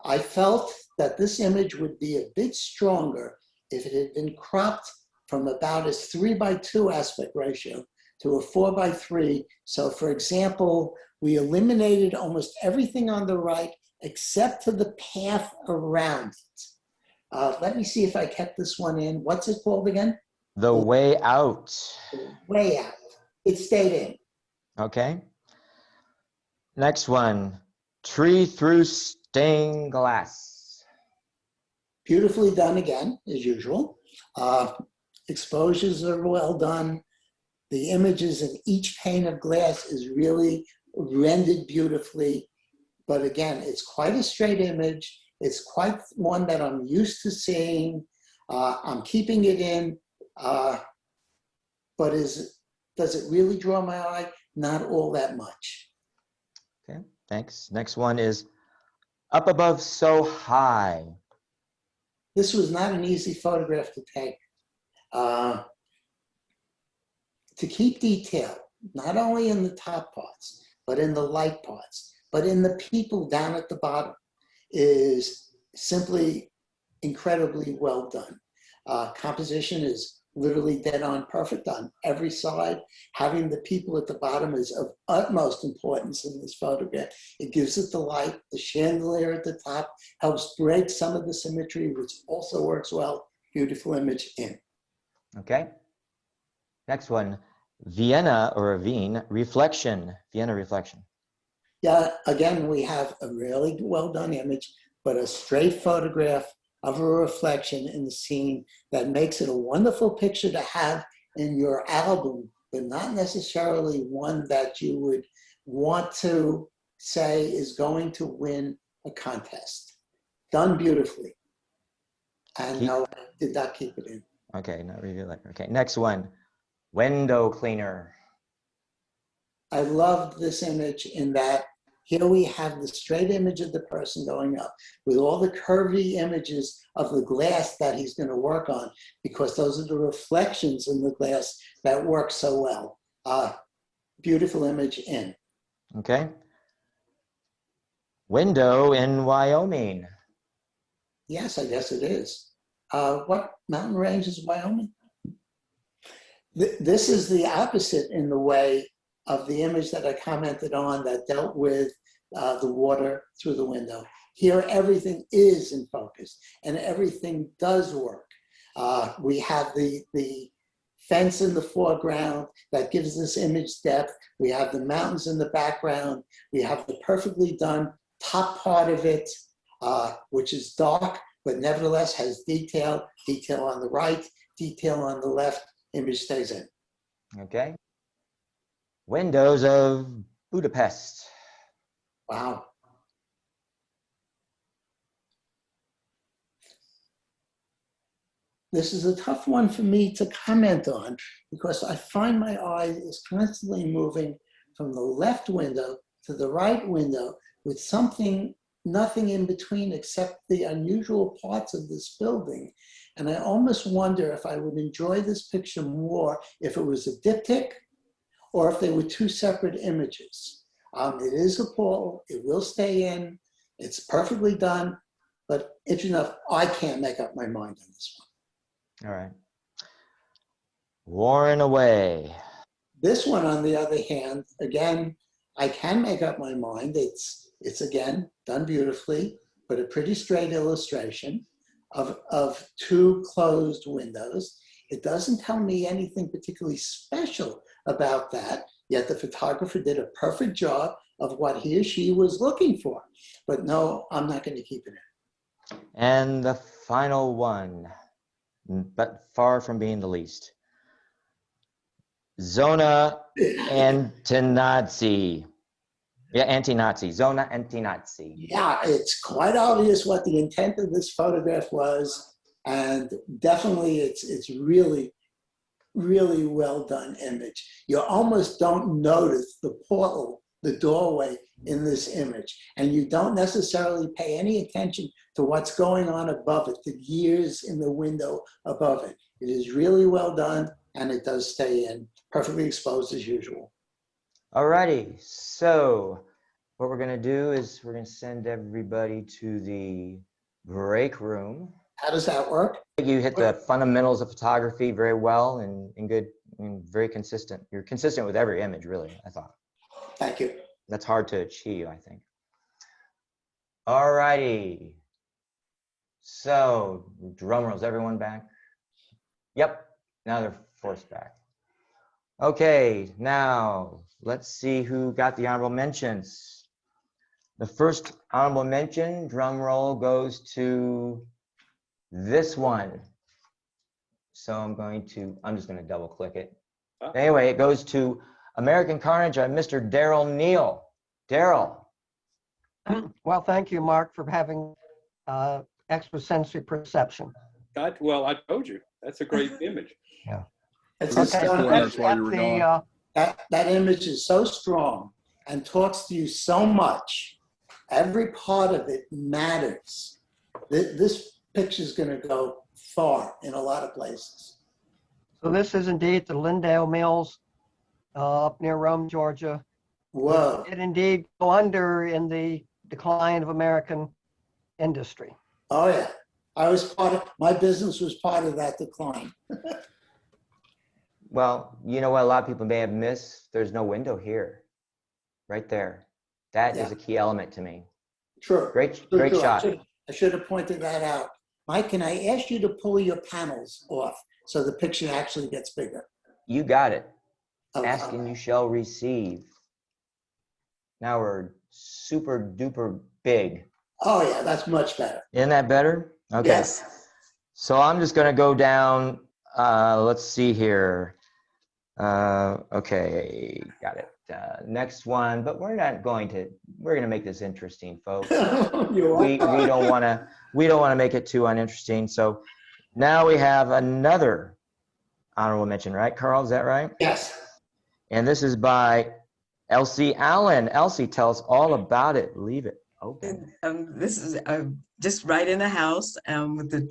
I felt that this image would be a bit stronger if it had been cropped from about a 3:2 aspect ratio to a 4:3. So for example, we eliminated almost everything on the right except for the path around it. Let me see if I kept this one in. What's it called again? The Way Out. The Way Out. It stayed in. Okay. Next one, Tree Through Stained Glass. Beautifully done again, as usual. Exposures are well done. The images in each pane of glass is really rendered beautifully. But again, it's quite a straight image. It's quite one that I'm used to seeing. I'm keeping it in, but does it really draw my eye? Not all that much. Okay, thanks. Next one is Up Above So High. This was not an easy photograph to take. To keep detail, not only in the top parts, but in the light parts, but in the people down at the bottom, is simply incredibly well done. Composition is literally dead on perfect on every side. Having the people at the bottom is of utmost importance in this photograph. It gives it the light. The chandelier at the top helps break some of the symmetry, which also works well. Beautiful image in. Okay. Next one, Vienna or Wien Reflection. Vienna Reflection. Yeah, again, we have a really well done image, but a straight photograph of a reflection in the scene that makes it a wonderful picture to have in your album, but not necessarily one that you would want to say is going to win a contest. Done beautifully. And no, I did not keep it in. Okay, not review letter. Okay, next one, Window Cleaner. I loved this image in that here we have the straight image of the person going up with all the curvy images of the glass that he's going to work on, because those are the reflections in the glass that work so well. Beautiful image in. Okay. Window in Wyoming. Yes, I guess it is. What mountain range is Wyoming? This is the opposite in the way of the image that I commented on that dealt with the water through the window. Here, everything is in focus and everything does work. We have the fence in the foreground that gives this image depth. We have the mountains in the background. We have the perfectly done top part of it, which is dark, but nevertheless has detail on the right, detail on the left, image stays in. Okay. Windows of Budapest. Wow. This is a tough one for me to comment on because I find my eye is constantly moving from the left window to the right window with nothing in between except the unusual parts of this building. And I almost wonder if I would enjoy this picture more if it was a diptych or if they were two separate images. It is a pull, it will stay in, it's perfectly done, but interesting enough, I can't make up my mind on this one. All right. Worn Away. This one, on the other hand, again, I can make up my mind. It's again, done beautifully, but a pretty straight illustration of two closed windows. It doesn't tell me anything particularly special about that, yet the photographer did a perfect job of what he or she was looking for. But no, I'm not going to keep it in. And the final one, but far from being the least. Zona Anti-Nazi. Yeah, anti-Nazi. Zona Anti-Nazi. Yeah, it's quite obvious what the intent of this photograph was, and definitely it's really, really well done image. You almost don't notice the portal, the doorway in this image, and you don't necessarily pay any attention to what's going on above it, the gears in the window above it. It is really well done, and it does stay in, perfectly exposed as usual. Alrighty, so what we're gonna do is we're gonna send everybody to the break room. How does that work? You hit the fundamentals of photography very well and good and very consistent. You're consistent with every image, really, I thought. Thank you. That's hard to achieve, I think. Alrighty. So, drum rolls, everyone back? Yep, now they're forced back. Okay, now let's see who got the honorable mentions. The first honorable mention, drum roll, goes to this one. So I'm just gonna double click it. Anyway, it goes to American Carnage by Mr. Daryl Neal. Daryl. Well, thank you, Mark, for having extrasensory perception. Well, I told you. That's a great image. It's That's a Okay, the stunning winners while you were the, gone. that image is so strong and talks to you so much. Every part of it matters. This picture is going to go far in a lot of places. so this is indeed the Lindale Mills up near Rome, Georgia. Whoa. It indeed go under in the decline of American industry. Oh yeah. My business was part of that decline. Well, you know what a lot of people may have missed? There's no window here, right there. That is Yeah. a key element to me. True. Great True. shot. I should have pointed that out. Mike, can I ask you to pull your panels off so the picture actually gets bigger? You got it. Okay. Ask and you shall receive. Now we're super duper big. Oh yeah, that's much better. Isn't that better? Okay. Yes. So I'm just going to go down. Let's see here. Okay, got it. Next one, but we're going to make this interesting, folks. we don't want to make it too uninteresting. So now we have another honorable mention, right, Carl? Is that right? Yes. And this is by Elsie Allen. Elsie, tell us all about it. Leave it open. This is just right in the house with the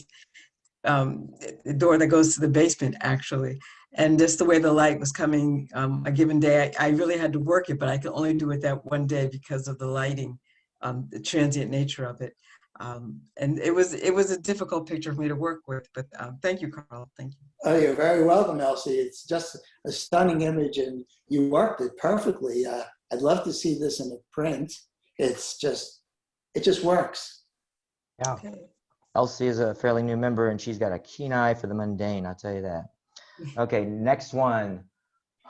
door that goes to the basement, actually. And just the way the light was coming a given day, I really had to work it, but I could only do it that one day because of the lighting, the transient nature of it. And it was a difficult picture for me to work with, but thank you, Carl. Thank you. Oh, you're very welcome, Elsie. It's just a stunning image, and you worked it perfectly. I'd love to see this in a print. It just works. Yeah. Okay. Elsie is a fairly new member, and she's got a keen eye for the mundane, I'll tell you that. Okay, next one.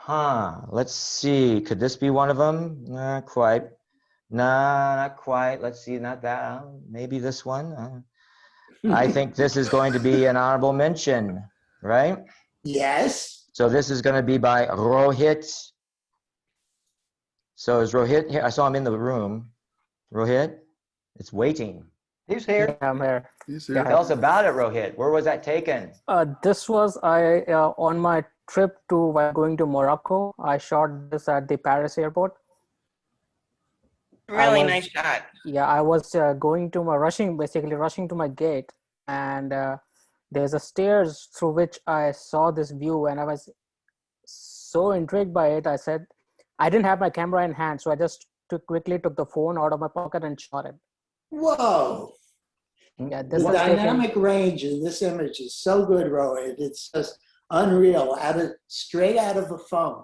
Let's see. Could this be one of them? Not quite. Nah, not quite. Let's see, not that. Maybe this one. I think this is going to be an honorable mention, right? Yes. So this is going to be by Rohit. So is Rohit here? I saw him in the room. Rohit, it's waiting. He's here. Yeah, I'm here. He's here. Tell us about it, Rohit. Where was that taken? This was on my trip while going to Morocco. I shot this at the Paris airport. Really nice shot. Yeah, I was rushing to my gate, and there's a stairs through which I saw this view, and I was so intrigued by it. I said, I didn't have my camera in hand, so I just quickly took the phone out of my pocket and shot it. Whoa. Yeah, The this was dynamic range in this image is so good, Rohit. It's just unreal. Straight out of a phone.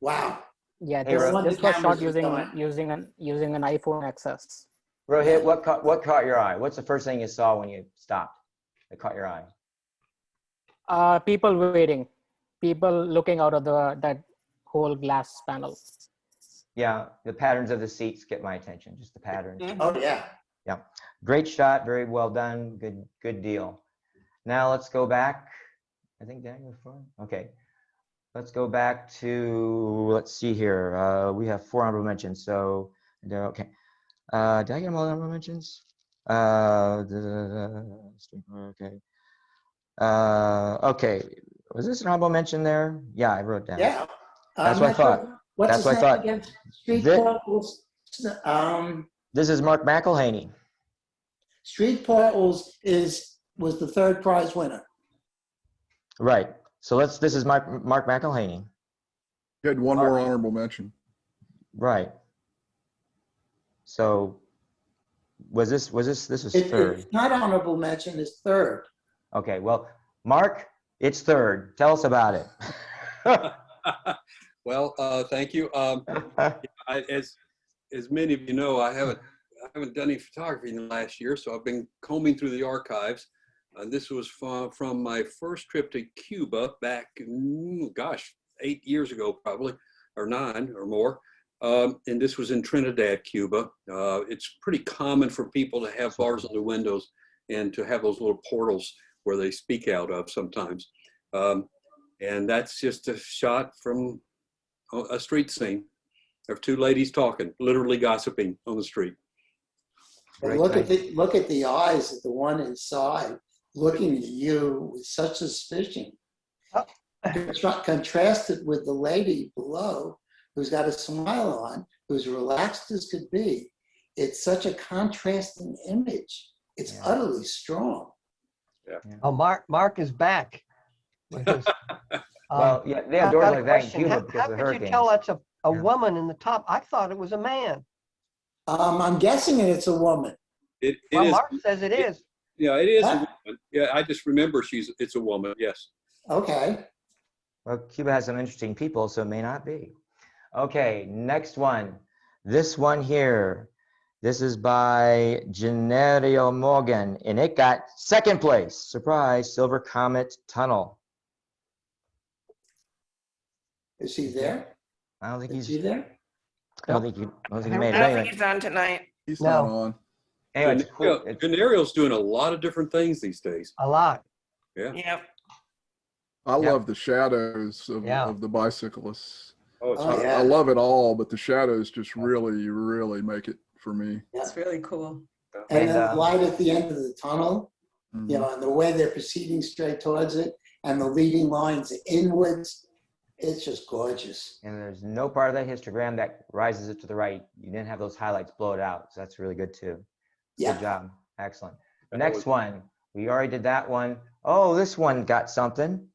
Wow. Yeah, Hey, this was shot cameras are using an iPhone XS. Rohit, what caught your eye? What's the first thing you saw when you stopped that caught your eye? People waiting, people looking out of that whole glass panel. Yeah, the patterns of the seats get my attention, just the patterns. Oh, yeah. Yeah, great shot, very well done, good deal. Now let's go back. I think Daniel was fine. Okay, let's go back to, let's see here. We have 4 honorable mentions, so, okay. Did I get them all honorable mentions? Okay. Okay, was this an honorable mention there? Yeah, I wrote down. Yeah. That's what I thought. What's That's what I thought. again? Street Vic- Portals. This is Mark McElhaney. Street Portals was the 3rd prize winner. Right. So this is Mark McElhaney. You had one more honorable mention. Right. So this was 3rd. It's not honorable mention, it's 3rd. Okay, well, Mark, it's 3rd. Tell us about it. Well, thank you. As many of you know, I haven't done any photography in the last year, so I've been combing through the archives. This was from my first trip to Cuba back, 8 years ago, probably, or 9 or more. And this was in Trinidad, Cuba. It's pretty common for people to have bars on their windows and to have those little portals where they speak out of sometimes. And that's just a shot from a street scene of 2 ladies talking, literally gossiping on the street. But Great, look at the eyes of the one inside looking at you with such suspicion. Oh. Contrasted with the lady below who's got a smile on, who's relaxed as could be. It's such a contrasting image. It's Yeah. utterly strong. Oh, Mark is back. With his, Well, yeah, they have I've doors got a like that in question. Cuba How because of the could you hurricanes. tell that's a Yeah. woman in the top? I thought it was a man. I'm guessing it's a woman. It Well, is. Mark says it is. Yeah, it is a Huh? woman. Yeah, I just remember it's a woman. Yes. Okay. Well, Cuba has some interesting people, so it may not be. Okay, next one. This one here. This is by Gennaro Morgan, and it got second place. Surprise, Silver Comet Tunnel. Is he there? I don't think Is he's. he there? I don't think he made it. I don't Anyway, think he's on tonight. He's No. not on. anyway, it's cool. Gennaro's doing a lot of different things these days. A lot. Yeah. Yep. I Yeah. love the shadows Yeah. of the bicyclists. Oh, it's Oh, I, yeah. I love it all, but the shadows just really, really make it for me. It's really cool. And And, then the light at the end of the tunnel, Mhm. you know, and the way they're proceeding straight towards it, and the leading lines inwards, it's just gorgeous. And there's no part of that histogram that rises it to the right. You didn't have those highlights blow it out, so that's really good too. Yeah. Good job. Excellent. That Next was- one. We already did that one. Oh, this one got something.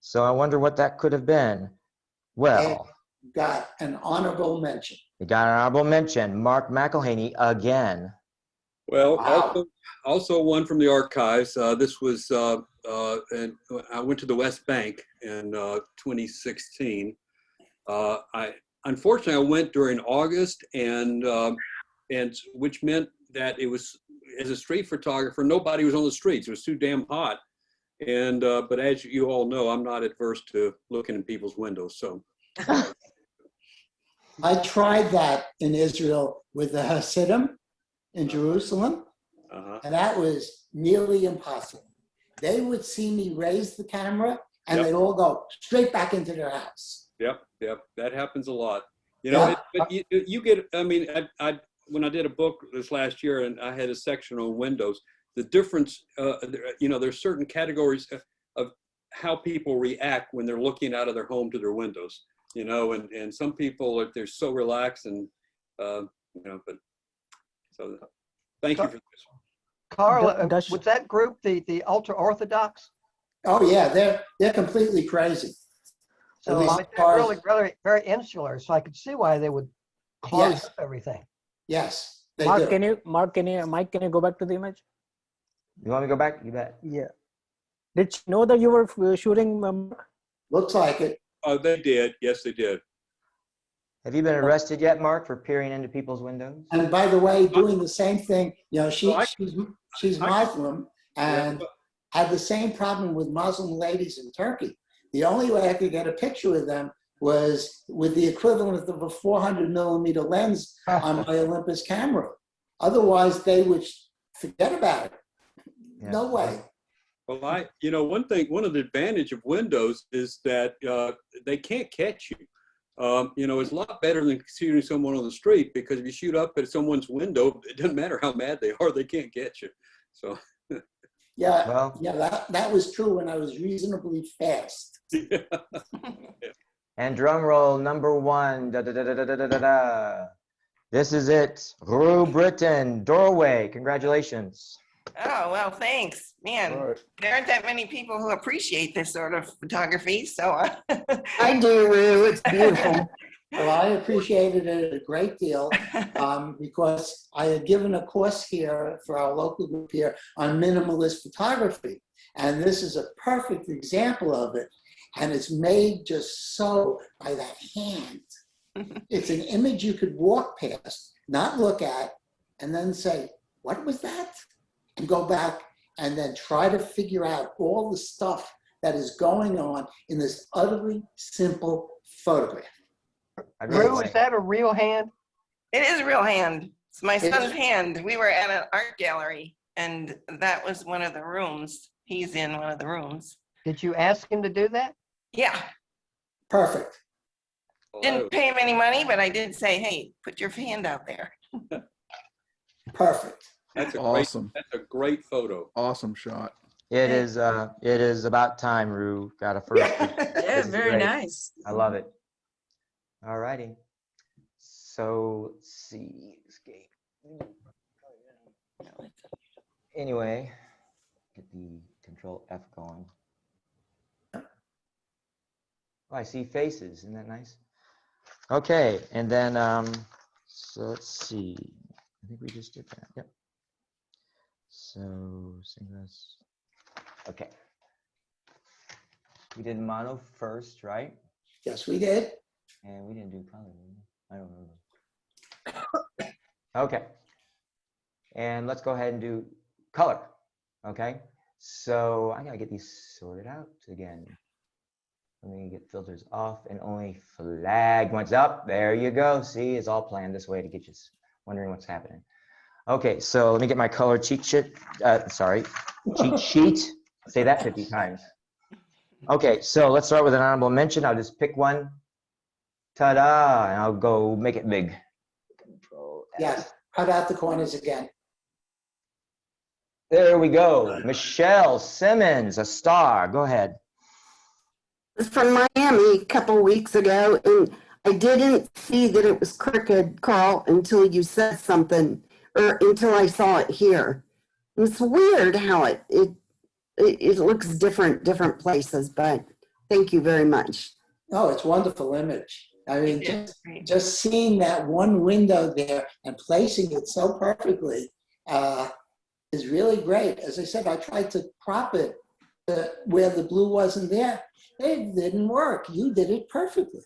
So I wonder what that could have been. Well, Got an honorable mention. you got an honorable mention. Mark McElhaney again. Well, Wow. also one from the archives. This was, and I went to the West Bank in 2016. Unfortunately, I went during August, and which meant that it was, as a street photographer, nobody was on the streets. It was too damn hot. And but as you all know, I'm not adverse to looking in people's windows. So I tried that in Israel with the Hasidim in Jerusalem, and that was nearly impossible. They would see me raise the camera, and Yep. they'd all go straight back into their house. Yep, that happens a lot. You know, Yeah. but you get. I mean, I when I did a book this last year, and I had a section on windows. The difference, you know, there's certain categories of how people react when they're looking out of their home to their windows. You know, and some people, if they're so relaxed, and you know, but so thank you for this. Carl, Does- was that group the ultra orthodox? Oh yeah, they're completely crazy. So least they're cars- really, really very insular. So I could see why they would close Yes. up everything. Yes, they Mark, do. Mike, can you go back to the image? You want me to go back? You bet. Yeah. Did you know that you were shooting? Looks like it. Oh, they did. Yes, they did. Have you been arrested yet, Mark, for peering into people's windows? And by the way, doing the same thing, you know, Well, she's Muslim and had the same problem with Muslim ladies in Turkey. The only way I could get a picture with them was with the equivalent of a 400 millimeter lens on my Olympus camera. Otherwise, they would forget about it. Yeah. No way. Well, you know, one of the advantage of Windows is that they can't catch you. You know, it's a lot better than shooting someone on the street, because if you shoot up at someone's window, it doesn't matter how mad they are, they can't get you. So, Yeah, Well, yeah, that was true when I was reasonably fast. and drum roll number one. Da, da, da, da, da, da, da, da. This is it. Rue Britain, Doorway. Congratulations. Oh, well, thanks. Man, All right. there aren't that many people who appreciate this sort of photography. So I do, Rue. It's beautiful. Well, I appreciated it a great deal because I had given a course here for our local group here on minimalist photography. And this is a perfect example of it. And it's made just so by that hand. It's an image you could walk past, not look at, and then say, what was that? And go back and then try to figure out all the stuff that is going on in this utterly simple photograph. I really Rue, like is that a real hand? it is a real hand. It's my It son's is. hand. We were at an art gallery, and that was one of the rooms. He's in one of the rooms. Did you ask him to do that? Yeah, Perfect. didn't pay him any money, but I did say, hey, put your hand out there. Perfect. That's a Awesome. That's a great photo. Awesome shot. It is about time, Rue. Got a first. Yeah, This is very great. nice. I love it. All righty. So let's see. Escape. Anyway, get the Control F going. Oh, I see faces. Isn't that nice? Okay, and then so let's see. I think we just did that. Yep. So synchronous. Okay. We did mono first, right? Yes, we did. And we didn't do color. Did we? I don't remember. Okay. And let's go ahead and do color. Okay. So I gotta get these sorted out again. Let me get filters off and only flag once up. There you go. See, it's all planned this way to get you wondering what's happening. Okay, so let me get my color cheat sheet. Cheat sheet. Say that 50 times. Okay, so let's start with an honorable mention. I'll just pick one. Ta-da! And I'll go make it big. Control F. Yes. Cut out the corners again. There we go. Michelle Simmons, a star. Go ahead. Was from Miami a couple weeks ago, and I didn't see that it was crooked, Carl, until you said something, or until I saw it here. It's weird how it looks different places, but thank you very much. Oh, it's a wonderful image. I mean, It's great. just seeing that one window there and placing it so perfectly is really great. As I said, I tried to crop it where the blue wasn't there. It didn't work. You did it perfectly.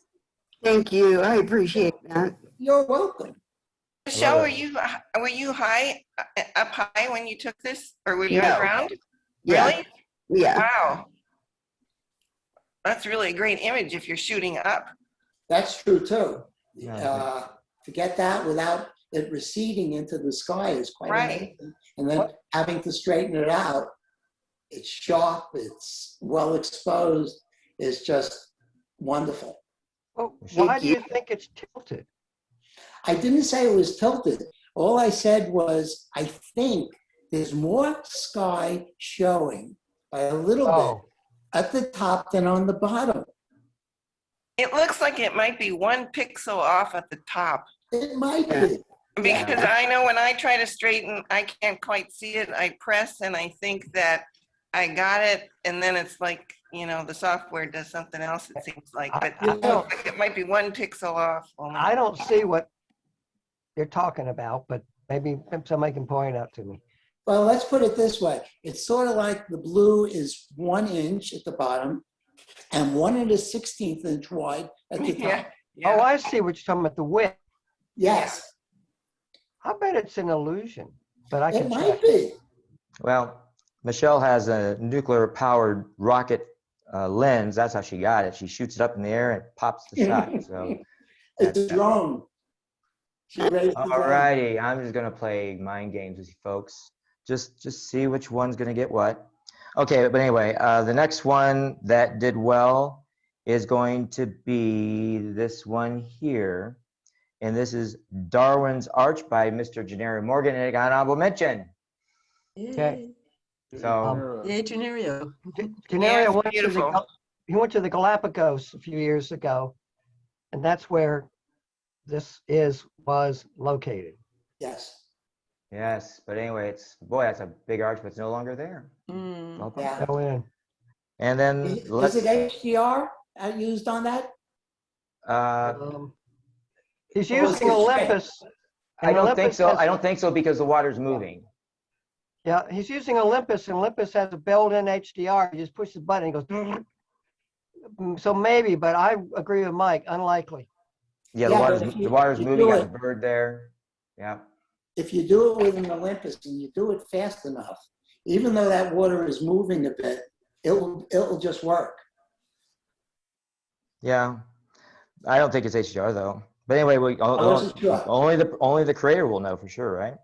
Thank you. I appreciate that. You're welcome. Michelle, Love it. were you up high when you took this, or were you No. on the ground? Yeah. Really? Yeah. Wow. That's really a great image if you're shooting up. That's true too. Yeah. To get that without it receding into the sky is quite Right. amazing. And then having to straighten it out, it's sharp, it's well exposed, it's just wonderful. Well, why do you think it's tilted? I didn't say it was tilted. All I said was, I think there's more sky showing by a little bit at the top than on the bottom. It looks like it might be 1 pixel off at the top. It might be. Because I know when I try to straighten, I can't quite see it. I press and I think that I got it, and then it's like, you know, the software does something else, it seems like. But I it looks like it might be 1 pixel off. I don't see what you're talking about, but maybe somebody can point it out to me. Well, let's put it this way. It's sort of like the blue is 1 inch at the bottom and 1/16 inch wide at the top. Yeah. Oh, I see what you're talking about, the width. Yes, I bet it's an illusion, but I it can might check. be. Well, Michelle has a nuclear-powered rocket lens. That's how she got it. She shoots it up in the air and pops the shot. So, It's a drone. She raised the all drone. righty. I'm just gonna play mind games with you folks. Just see which one's gonna get what. Okay, but anyway, the next one that did well is going to be this one here, and this is Darwin's Arch by Mr. Gennaro Morgan, and it got an honorable mention. Okay. So. Yay, Gennaro. Gennaro it's beautiful. he went to the Galapagos a few years ago, and that's where this was located. Yes. Yes, but anyway, boy, that's a big arch, but it's no longer there. Mm. Welcome. Yeah. Go in. And then Is it HDR used on that? He's Well, using it's Olympus. I don't think Olympus so. has- I don't think so because the water's moving. Yeah, he's using Olympus, and Olympus has a built-in HDR. You just push the button, and it goes. So maybe, but I agree with Mike. Unlikely. Yeah, Yeah, but if the water's you moving. do Got it- a bird there. Yeah. If you do it with an Olympus and you do it fast enough, even though that water is moving a bit, it'll just work. Yeah. I don't think it's HDR though. But anyway, wasn't sure. only the creator will know for sure, right?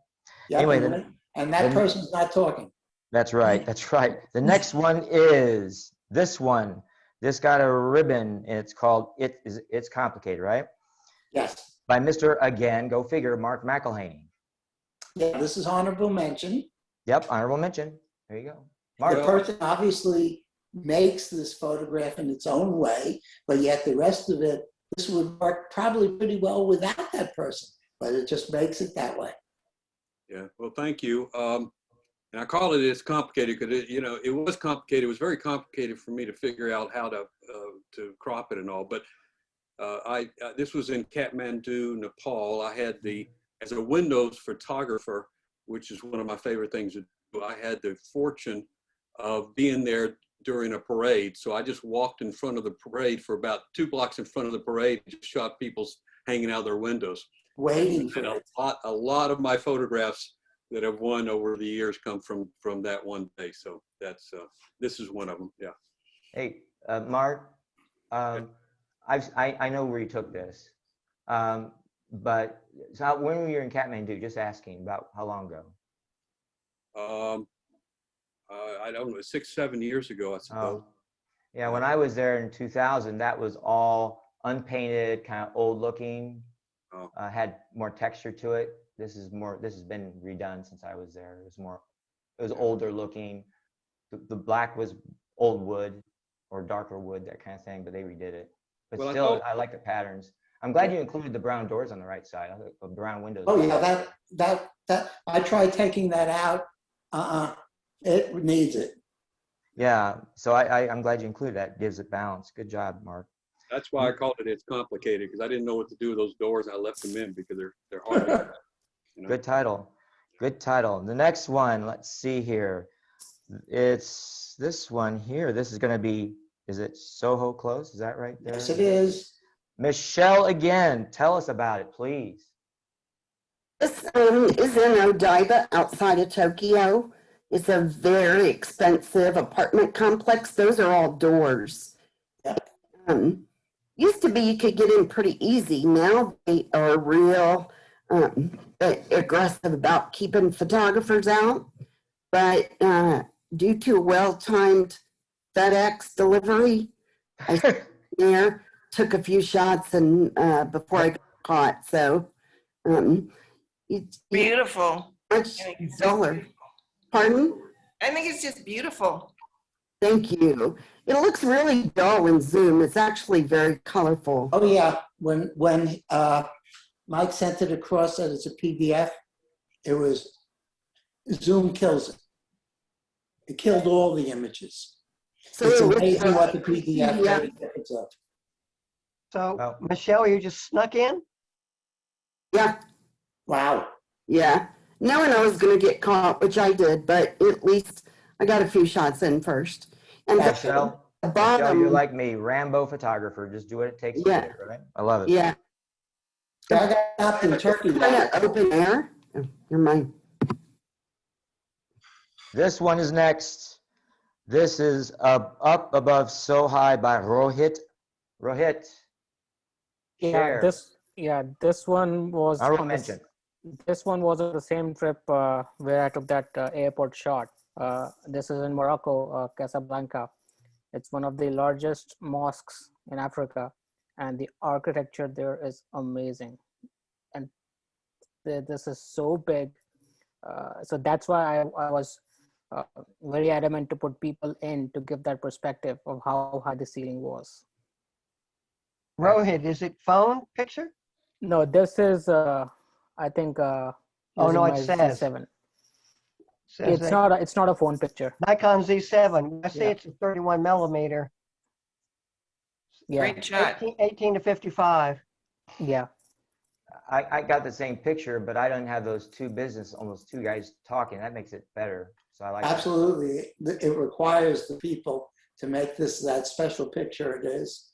Yeah, Anyway, and that person's not talking. That's right. That's right. The next one is this one. This got a ribbon, and it's called It's Complicated, right? Yes. By Mr. Again, go figure, Mark McElhaney. Yeah, this is honorable mention. Yep, honorable mention. There you go. The Mark. person obviously makes this photograph in its own way, but yet the rest of it, this would work probably pretty well without that person, but it just makes it that way. Yeah, well, thank you. And I call it It's Complicated because it was complicated. It was very complicated for me to figure out how to crop it and all. But this was in Kathmandu, Nepal. I had as a Windows photographer, which is one of my favorite things to do, I had the fortune of being there during a parade. So I just walked in front of the parade for about 2 blocks in front of the parade, and just shot people hanging out their windows. Waiting for And it. a lot of my photographs that have won over the years come from that one day. So that's this is one of them. Yeah. Hey, Mark, I know where you took this, but so when were you in Kathmandu? Just asking about how long ago? I don't know, 6, 7 years ago, I suppose. Oh, yeah. When I was there in 2000, that was all unpainted, kind of old looking. Oh. Had more texture to it. This has been redone since I was there. It was older looking. The black was old wood or darker wood, that kind of thing, but they redid it. But Well, still, I like the patterns. I'm glad you included the brown doors on the right side, the brown windows. Oh yeah, that I tried taking that out. It needs it. Yeah, so I'm glad you included that. It gives it balance. Good job, Mark. That's why I called it It's Complicated, because I didn't know what to do with those doors. I left them in because they're hard. Good title. Good title. The next one, let's see here. It's this one here. This is going to be, is it Soho Close? Is that right there? Yes, it is. Michelle again. Tell us about it, please. This is in Odaiba, outside of Tokyo. It's a very expensive apartment complex. Those are all doors. Yep. Used to be you could get in pretty easy. Now they are real aggressive about keeping photographers out. But due to a well-timed FedEx delivery, I there took a few shots and before I got caught. So it's Beautiful. much duller. Pardon? I think it's just beautiful. Thank you. It looks really dull in Zoom. It's actually very colorful. Oh yeah, when Mike sent it across as a PDF, it was Zoom kills it. It killed all the images. So It's it was, amazing what the PDF yeah. made a difference of. So, Well- Michelle, you just snuck in? Yeah, Wow. yeah. Knowing I was going to get caught, which I did, but at least I got a few shots in first. And Michelle, the Michelle, bottom, you're like me, Rambo photographer. Just do what it takes to Yeah. get it, right? I love it. yeah, I got stopped in Turkey. kind of open air. Oh, never mind. This one is next. This is Up Above So High by Rohit. Rohit. Share. This one was Honorable on mention. this one was on the same trip where I took that airport shot. This is in Morocco, Casablanca. It's one of the largest mosques in Africa, and the architecture there is amazing. And this is so big. So that's why I was very adamant to put people in to give that perspective of how high the ceiling was. Rohit, is it phone picture? No, this is, I think, Oh, using no, it my says. Z7. Says It's that not a phone picture. Nikon Z7. I say Yeah. it's a 31 millimeter. Yeah, Great shot. 18 to 55. yeah. I got the same picture, but I don't have those almost two guys talking. That makes it better. So I like that. Absolutely. It requires the people to make this that special picture it is.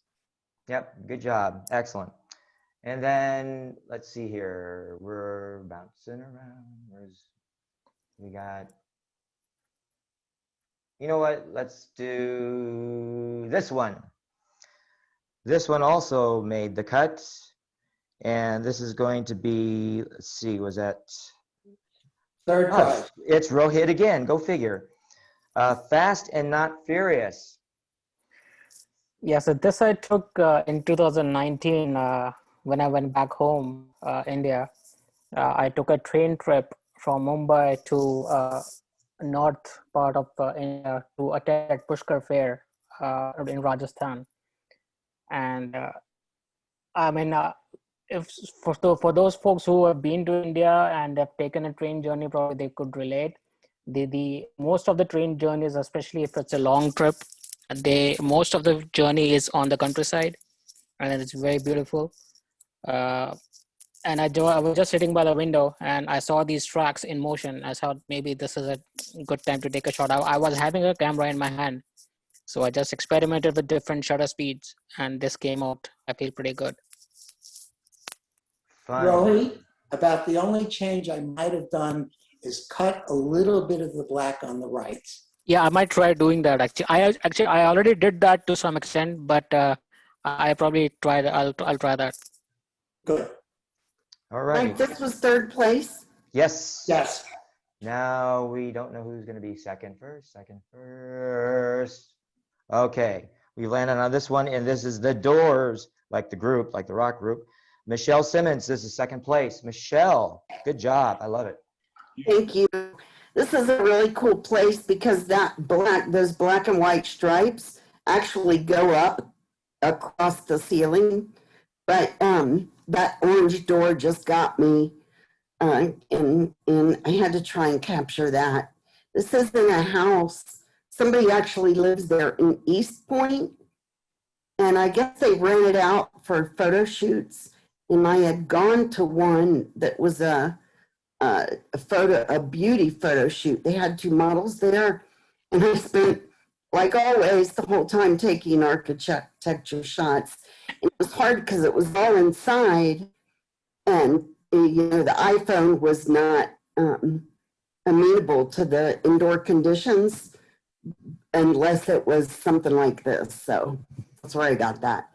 Yep, good job. Excellent. And then let's see here. We're bouncing around. We got, you know what? Let's do this one. This one also made the cut. And this is going to be, let's see, was that? Third Oh, prize. it's Rohit again. Go figure. Fast and Not Furious. Yeah, so this I took in 2019 when I went back home, India. I took a train trip from Mumbai to north part of India to attend at Pushkar Fair in Rajasthan. And I mean, if for those folks who have been to India and have taken a train journey, probably they could relate. The most of the train journeys, especially if it's a long trip, most of the journey is on the countryside, and it's very beautiful. And I was just sitting by the window and I saw these tracks in motion. I thought maybe this is a good time to take a shot. I was having a camera in my hand, so I just experimented with different shutter speeds, and this came out. I feel pretty good. Fun. Rory, about the only change I might have done is cut a little bit of the black on the right. Yeah, I might try doing that. Actually, I already did that to some extent, but I probably tried. I'll try that. Good. All right. Mike, this was third place. Yes. Yes. Now we don't know who's going to be second first. Okay, we landed on this one, and this is The Doors, like the group, like the rock group. Michelle Simmons, this is second place. Michelle, good job. I love it. Thank you. This is a really cool place because those black and white stripes actually go up across the ceiling. But that orange door just got me, and I had to try and capture that. This is in a house. Somebody actually lives there in East Point, and I guess they rent it out for photo shoots. And I had gone to one that was a beauty photo shoot. They had two models there, and I spent, like always, the whole time taking architecture shots. It was hard because it was all inside, and the iPhone was not amenable to the indoor conditions unless it was something like this. So that's where I got that.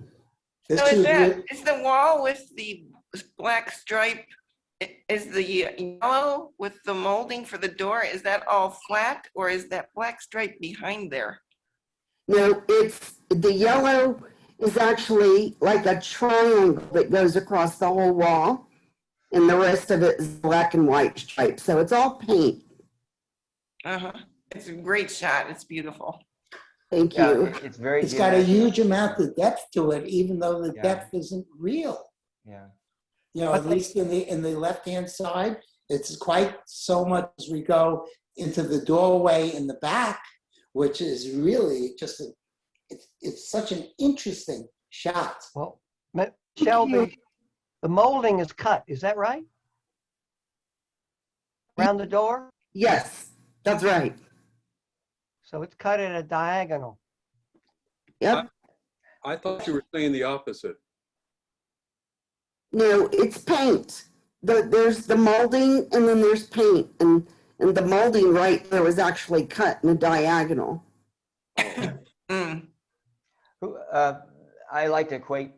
So is the wall with the black stripe, is the yellow with the molding for the door, is that all flat, or is that black stripe behind there? No, it's the yellow is actually like a triangle that goes across the whole wall, and the rest of it is black and white stripes. So it's all paint. It's a great shot. It's beautiful. Thank you. It's very. It's got a huge amount of depth to it, even though the depth isn't real. Yeah. At least in the left-hand side, it's quite so much as we go into the doorway in the back, which is really just it's such an interesting shot. Well, Shelby, the molding is cut. Is that right? Around the door? Yes, that's right. So it's cut at a diagonal. Yep. I thought you were saying the opposite. No, it's paint. There's the molding, and then there's paint, and the molding right there was actually cut in a diagonal. I like to equate.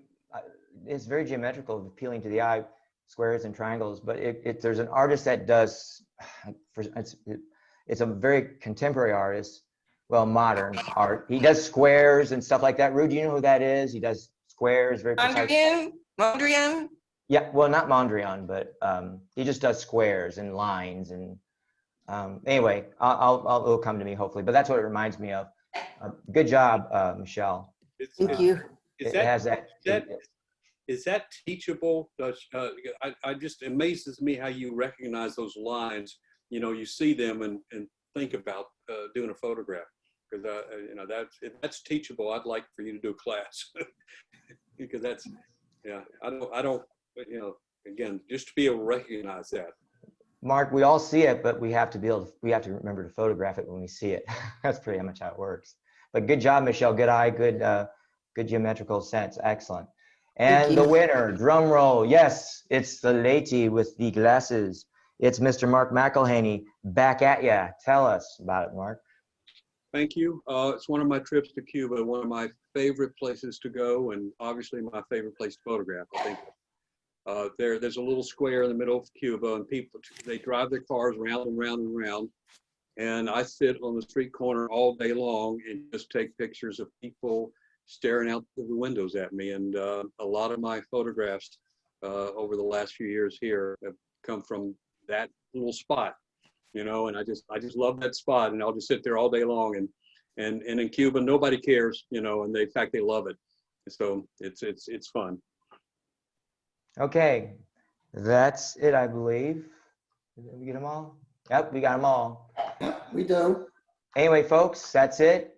It's very geometrical, appealing to the eye, squares and triangles. But there's an artist that does. It's a very contemporary artist. Well, modern art. He does squares and stuff like that. Rue, do you know who that is? He does squares, very precise. Mondrian? Yeah, well, not Mondrian, but he just does squares and lines. And anyway, it'll come to me hopefully. But that's what it reminds me of. Good job, Michelle. Thank you. Is that teachable? I just amazes me how you recognize those lines. You see them and think about doing a photograph, because that's teachable. I'd like for you to do a class because that's I don't again, just to be able to recognize that. Mark, we all see it, but we have to remember to photograph it when we see it. That's pretty much how it works. But good job, Michelle. Good eye, good geometrical sense. Excellent. And the winner, drum roll. Yes, it's the lady with the glasses. It's Mr. Mark McElhaney. Back at ya. Tell us about it, Mark. Thank you. It's one of my trips to Cuba, one of my favorite places to go, and obviously my favorite place to photograph. I think there's a little square in the middle of Cuba, and people, they drive their cars round and round and round. And I sit on the street corner all day long and just take pictures of people staring out the windows at me. And a lot of my photographs over the last few years here have come from that little spot, you know, and I just love that spot, and I'll just sit there all day long. And in Cuba, nobody cares, you know, and in fact, they love it. So it's fun. Okay, that's it, I believe. Did we get them all? Yep, we got them all. We do. Anyway, folks, that's it.